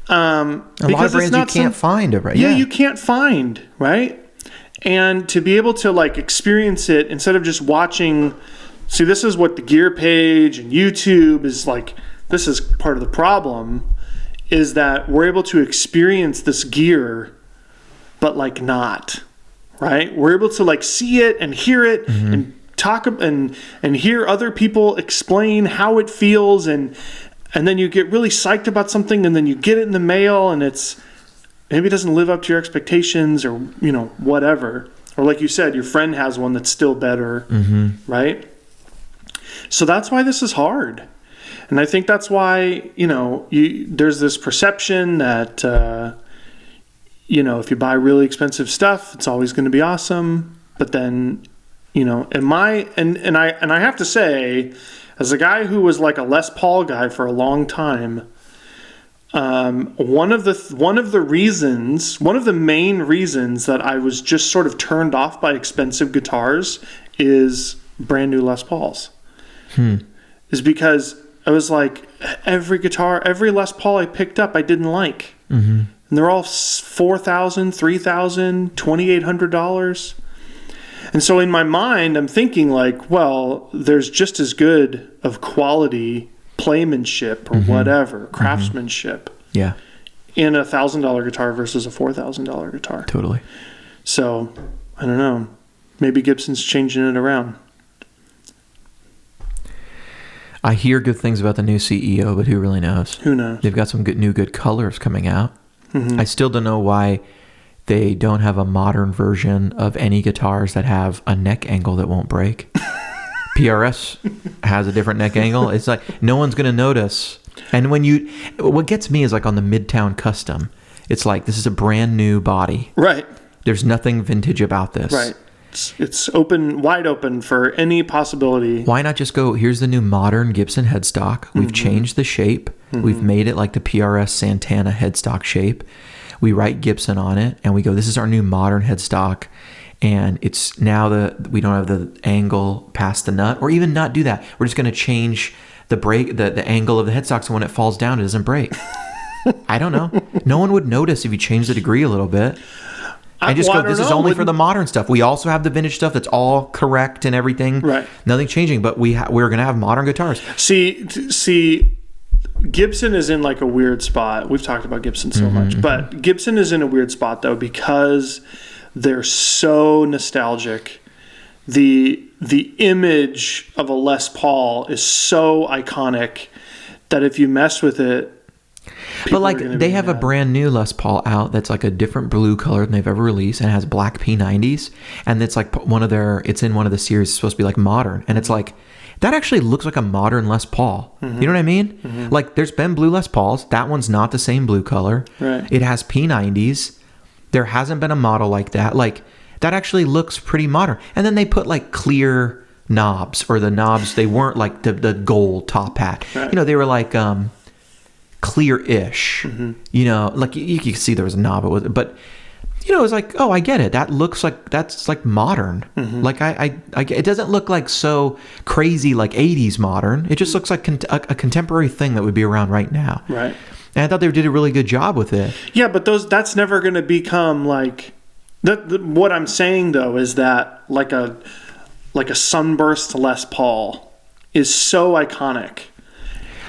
A lot of brands you can't find, right? Yeah, you can't find, right? And to be able to like experience it instead of just watching. See, this is what the gear page and YouTube is like. This is part of the problem, is that we're able to experience this gear, but like not, right? We're able to like see it and hear it and talk and hear other people explain how it feels, and then you get really psyched about something, and then you get it in the mail, and it's maybe it doesn't live up to your expectations, or whatever, or like you said, your friend has one that's still better, right? So that's why this is hard. And I think that's why, there's this perception that, if you buy really expensive stuff, it's always going to be awesome. But then, and I have to say, as a guy who was like a Les Paul guy for a long time, one of the main reasons that I was just sort of turned off by expensive guitars is brand new Les Pauls. Is because I was like, every Les Paul I picked up, I didn't like. And they're all $4,000, $3,000, $2,800. And so in my mind, I'm thinking like, well, there's just as good of quality playmanship or whatever, craftsmanship. Yeah. In a $1,000 guitar versus a $4,000 guitar. Totally. So, I don't know. Maybe Gibson's changing it around. I hear good things about the new CEO, but who really knows? Who knows? They've got some good colors coming out. I still don't know why they don't have a modern version of any guitars that have a neck angle that won't break. PRS has a different neck angle. It's like no one's going to notice. And what gets me is like on the Midtown Custom, it's like this is a brand new body. Right. There's nothing vintage about this. Right. It's wide open for any possibility. Why not just go, here's the new modern Gibson headstock. We've changed the shape. We've made it like the PRS Santana headstock shape. We write Gibson on it, and we go, this is our new modern headstock. And it's now we don't have the angle past the nut, or even not do that. We're just going to change the angle of the headstock so when it falls down, it doesn't break. I don't know. No one would notice if you change the degree a little bit. I just go, this is only for the modern stuff. We also have the vintage stuff that's all correct and everything. Right. Nothing changing, but we're going to have modern guitars. See, Gibson is in like a weird spot. We've talked about Gibson so much, but Gibson is in a weird spot though because they're so nostalgic. The image of a Les Paul is so iconic that if you mess with it, but like they have a brand new Les Paul out that's like a different blue color than they've ever released and has black P90s, and it's like it's in one of the series. It's supposed to be like modern, and it's like that actually looks like a modern Les Paul. You know what I mean? Like there's been blue Les Pauls. That one's not the same blue color. Right. It has P90s. There hasn't been a model like that. Like that actually looks pretty modern. And then they put like clear knobs, or the knobs, they weren't like the gold top hat. Right. They were like clear-ish. Like you could see there was a knob, but it was like, oh, I get it. That looks like that's like modern. Like I it doesn't look like so crazy like 80s modern. It just looks like a contemporary thing that would be around right now. Right. And I thought they did a really good job with it. Yeah, but that's never going to become like what I'm saying though is that like a sunburst Les Paul is so iconic.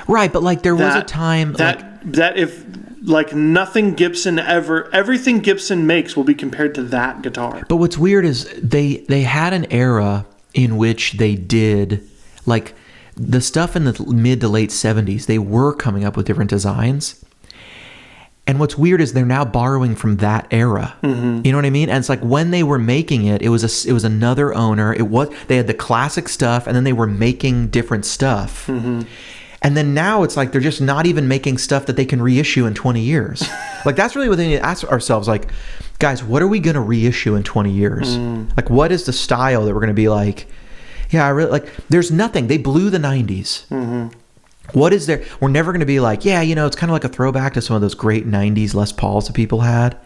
Right, but like there was a time that if like nothing Gibson everything Gibson makes will be compared to that guitar. But what's weird is they had an era in which they did like the stuff in the mid to late 70s, they were coming up with different designs. And what's weird is they're now borrowing from that era. You know what I mean? And it's like when they were making it, it was another owner. They had the classic stuff, and then they were making different stuff. And then now it's like they're just not even making stuff that they can reissue in 20 years. Like that's really what they need to ask ourselves. Like, guys, what are we going to reissue in 20 years? Like, what is the style that we're going to be like? Yeah, I really like. There's nothing. They blew the 90s. What is there? We're never going to be like, yeah, you know, it's kind of like a throwback to some of those great 90s Les Pauls that people had.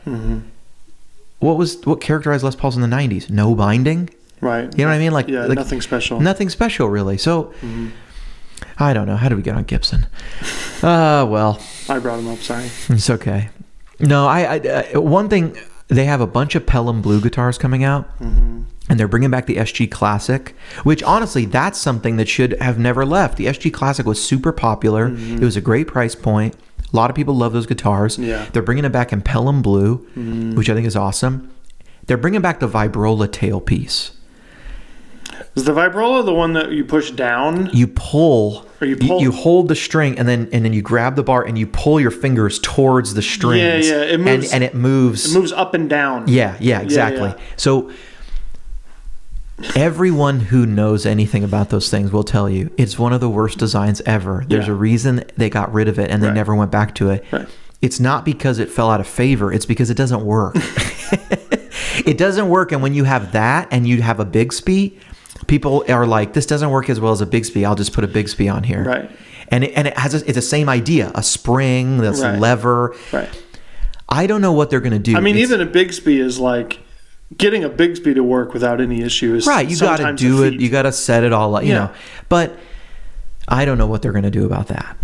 What characterized Les Pauls in the 90s? No binding? Right. You know what I mean? Like, nothing special. Nothing special, really. So, I don't know. How did we get on Gibson? Well. I brought him up, sorry. It's okay. No, one thing, they have a bunch of Pelham Blue guitars coming out. And they're bringing back the SG Classic, which honestly, that's something that should have never left. The SG Classic was super popular. It was a great price point. A lot of people love those guitars. Yeah. They're bringing it back in Pelham Blue, which I think is awesome. They're bringing back the Vibrola tailpiece. Is the Vibrola the one that you push down? You pull. Or you pull? You hold the string, and then you grab the bar, and you pull your fingers towards the strings. Yeah. It moves. And it moves. It moves up and down. Yeah, exactly. Yeah. So everyone who knows anything about those things will tell you it's one of the worst designs ever. There's a reason they got rid of it and they never went back to it. Right. It's not because it fell out of favor. It's because it doesn't work. It doesn't work. And when you have that and you have a Bigsby, people are like, this doesn't work as well as a Bigsby. I'll just put a Bigsby on here. Right. And it has it's the same idea, a spring, that's lever. Right. I don't know what they're going to do. I mean, even a Bigsby is like, getting a Bigsby to work without any issue is right. You got to do it. You got to set it all up, you know. But I don't know what they're going to do about that.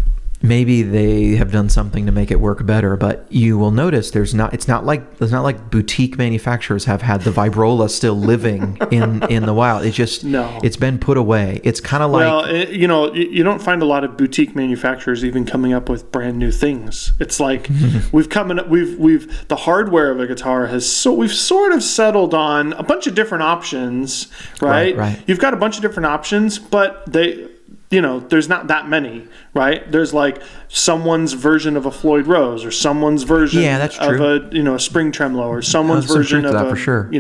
Maybe they have done something to make it work better, but you will notice it's not like boutique manufacturers have had the Vibrola still living in the wild. It's just it's been put away. It's kind of like you don't find a lot of boutique manufacturers even coming up with brand new things. It's like we've the hardware of a guitar we've sort of settled on a bunch of different options, right? Right. You've got a bunch of different options, but there's not that many, right? There's like someone's version of a Floyd Rose, or someone's version of a spring tremolo, or someone's version of for sure.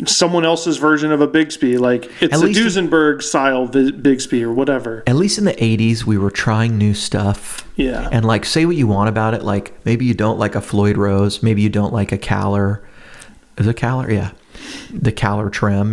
Someone else's version of a Bigsby. Like it's a Duesenberg style Bigsby or whatever. At least in the 80s, we were trying new stuff. Yeah. And like, say what you want about it. Like maybe you don't like a Floyd Rose. Maybe you don't like a Caller. Is it Caller? Yeah. The Caller trim,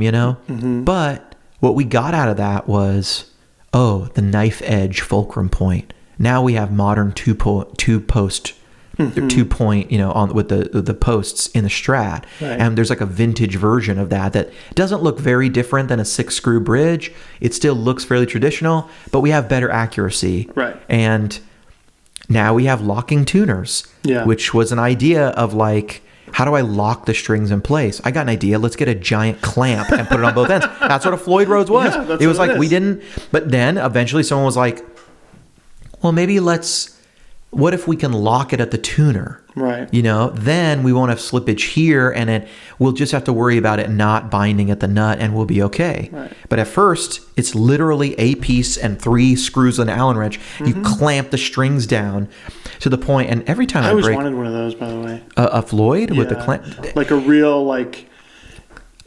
But what we got out of that was, the knife edge fulcrum point. Now we have modern two point, 2 point, on with the posts in the Strat, and there's like a vintage version of that doesn't look very different than a 6-screw bridge. It still looks fairly traditional, but we have better accuracy. Right. And now we have locking tuners, which was an idea of like, how do I lock the strings in place? I got an idea. Let's get a giant clamp and put it on both ends. That's what a Floyd Rose was. Yeah, it was like we didn't. But then eventually someone was like, well, maybe what if we can lock it at the tuner? Right. Then we won't have slippage here, and we'll just have to worry about it not binding at the nut, and we'll be okay. Right. But at first, it's literally a piece and 3 screws and an Allen wrench. You clamp the strings down to the point, and every time I always break, wanted one of those, by the way. A Floyd with the clamp, like a real like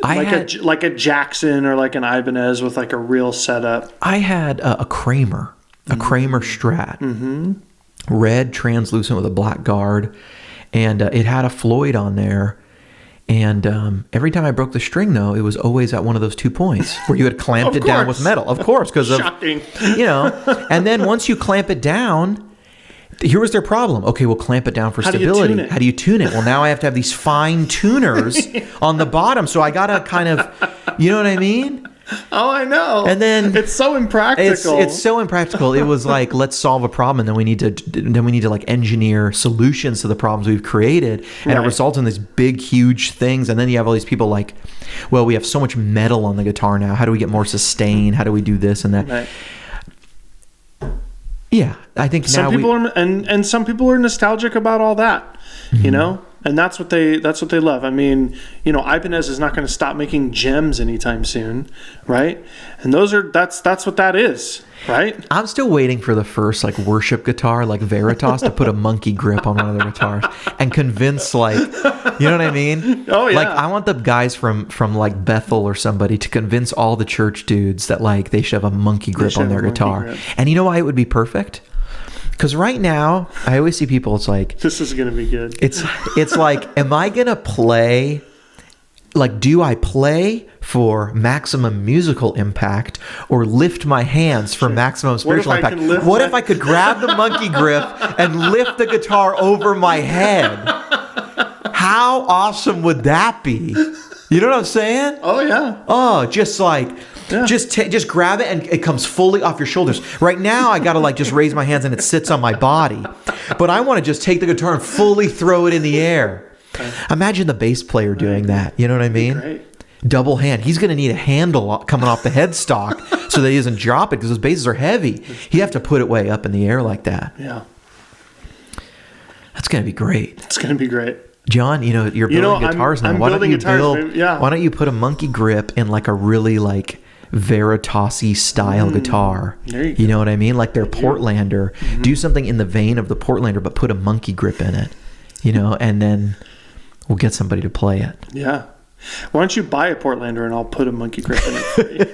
a Jackson or like an Ibanez with like a real setup. I had a Kramer, Kramer Strat. Red translucent with a black guard, and it had a Floyd on there, and every time I broke the string, though, it was always at one of those 2 points where you had clamped it down with metal, of course, because of shocking. And then once you clamp it down, here was their problem. Okay, we'll clamp it down for stability. How do you tune it? Well, now I have to have these fine tuners on the bottom, so I gotta kind of, you know what I mean? Oh, I know. And then it's so impractical. It's so impractical. It was like, let's solve a problem, and then we need to like engineer solutions to the problems we've created, and it results in these big, huge things. And then you have all these people like, well, we have so much metal on the guitar now. How do we get more sustain? How do we do this and that? Right. Yeah, I think some people are nostalgic about all that, And that's what they love. I mean, you know, Ibanez is not going to stop making gems anytime soon, right? And that's what that is, right? I'm still waiting for the first like worship guitar, like Veritas, to put a monkey grip on one of their guitars and convince, like, you know what I mean? Oh, yeah. Like, I want the guys from like Bethel or somebody to convince all the church dudes that like they should have a monkey grip on their guitar. And you know why it would be perfect? Because right now, I always see people, it's like... This is going to be good. It's like, am I going to play... Like, do I play for maximum musical impact or lift my hands for maximum spiritual impact? What if I could grab the monkey grip and lift the guitar over my head? How awesome would that be? You know what I'm saying? Oh, yeah. Oh, just like... Yeah. Just grab it and it comes fully off your shoulders. Right now, I gotta like just raise my hands and it sits on my body. But I want to just take the guitar and fully throw it in the air. Imagine the bass player doing that. You know what I mean? Great. Double hand. He's gonna need a handle coming off the headstock so that he doesn't drop it because those basses are heavy. You have to put it way up in the air like that. Yeah. That's gonna be great. It's gonna be great. John, you know you're building guitars now. Why don't you put a monkey grip in like a really like Veritas-y style guitar? You know what I mean? Like their Portlander. Mm-hmm. Do something in the vein of the Portlander, but put a monkey grip in it. You know, and then we'll get somebody to play it. Yeah. Why don't you buy a Portlander and I'll put a monkey grip in it for you?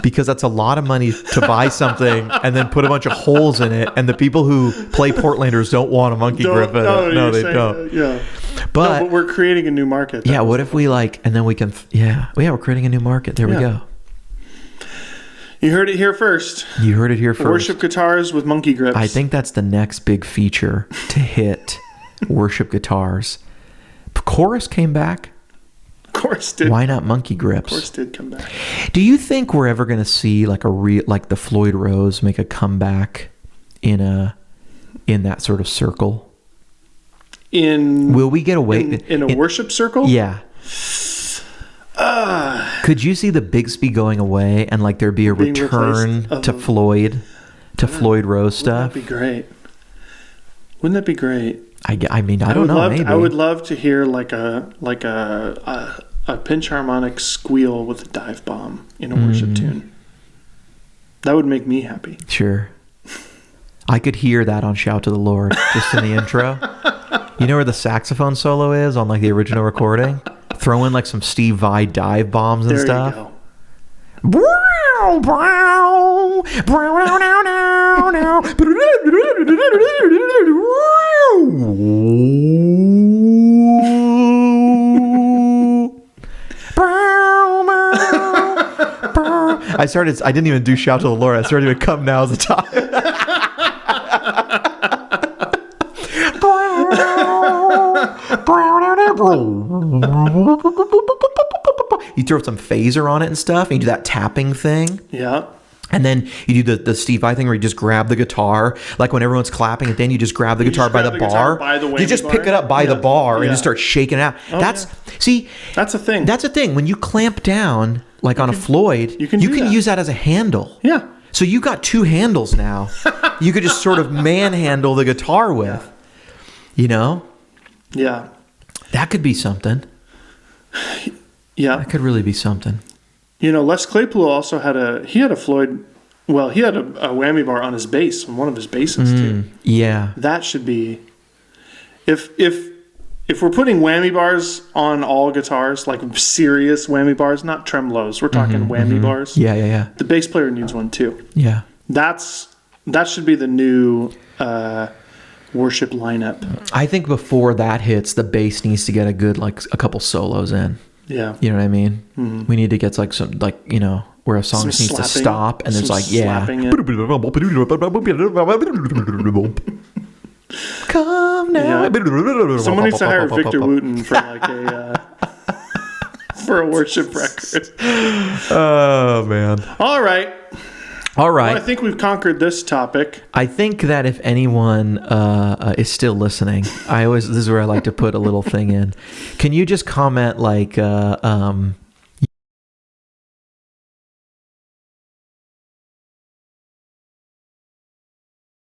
Because that's a lot of money to buy something and then put a bunch of holes in it, and the people who play Portlanders don't want a monkey grip in it. No, they don't. Yeah. But we're creating a new market. Yeah, what if we like, and then we can, we're creating a new market. There we go. You heard it here first. Worship guitars with monkey grips. I think that's the next big feature to hit worship guitars. Chorus came back. Chorus did. Why not monkey grips? Chorus did come back. Do you think we're ever going to see like like the Floyd Rose make a comeback in that sort of circle? Will we get away in a worship circle? Yeah. Could you see the Bigsby going away and like there be a return to Floyd Rose stuff? Wouldn't that be great? I mean, I don't know. Maybe I would love to hear like a pinch harmonic squeal with a dive bomb in a worship tune. That would make me happy. Sure. I could hear that on Shout to the Lord just in the intro. You know where the saxophone solo is on like the original recording? Throw in like some Steve Vai dive bombs and stuff. There you go. I didn't even do Shout to the Lord. I started doing Come Now as the top. You throw some phaser on it and stuff, and you do that tapping thing. Yeah. And then you do the Steve Vai thing where you just grab the guitar, like when everyone's clapping, and then you just grab the guitar by the bar. You just pick it up by the bar and just start shaking it out. That's a thing. That's a thing. When you clamp down, like on a Floyd, you can use that as a handle. Yeah. So you got two handles now. You could just sort of manhandle the guitar with. You know? Yeah. That could be something. Yeah. That could really be something. You know, Les Claypool also had a Floyd, well, he had a whammy bar on his bass, on one of his basses too. Yeah. That should be, if we're putting whammy bars on all guitars, like serious whammy bars, not tremolos, we're talking whammy bars. Yeah. The bass player needs one too. Yeah. That should be the new worship lineup. I think before that hits, the bass needs to get a good, like a couple solos in. Yeah. You know what I mean? Mm-hmm. We need to get like some, like, you know, where a song needs to stop and there's like, Come now. Yeah. Someone needs to hire Victor Wooten for like for a worship record. Oh, man. All right. Well, I think we've conquered this topic. I think that if anyone is still listening, this is where I like to put a little thing in. Can you just comment like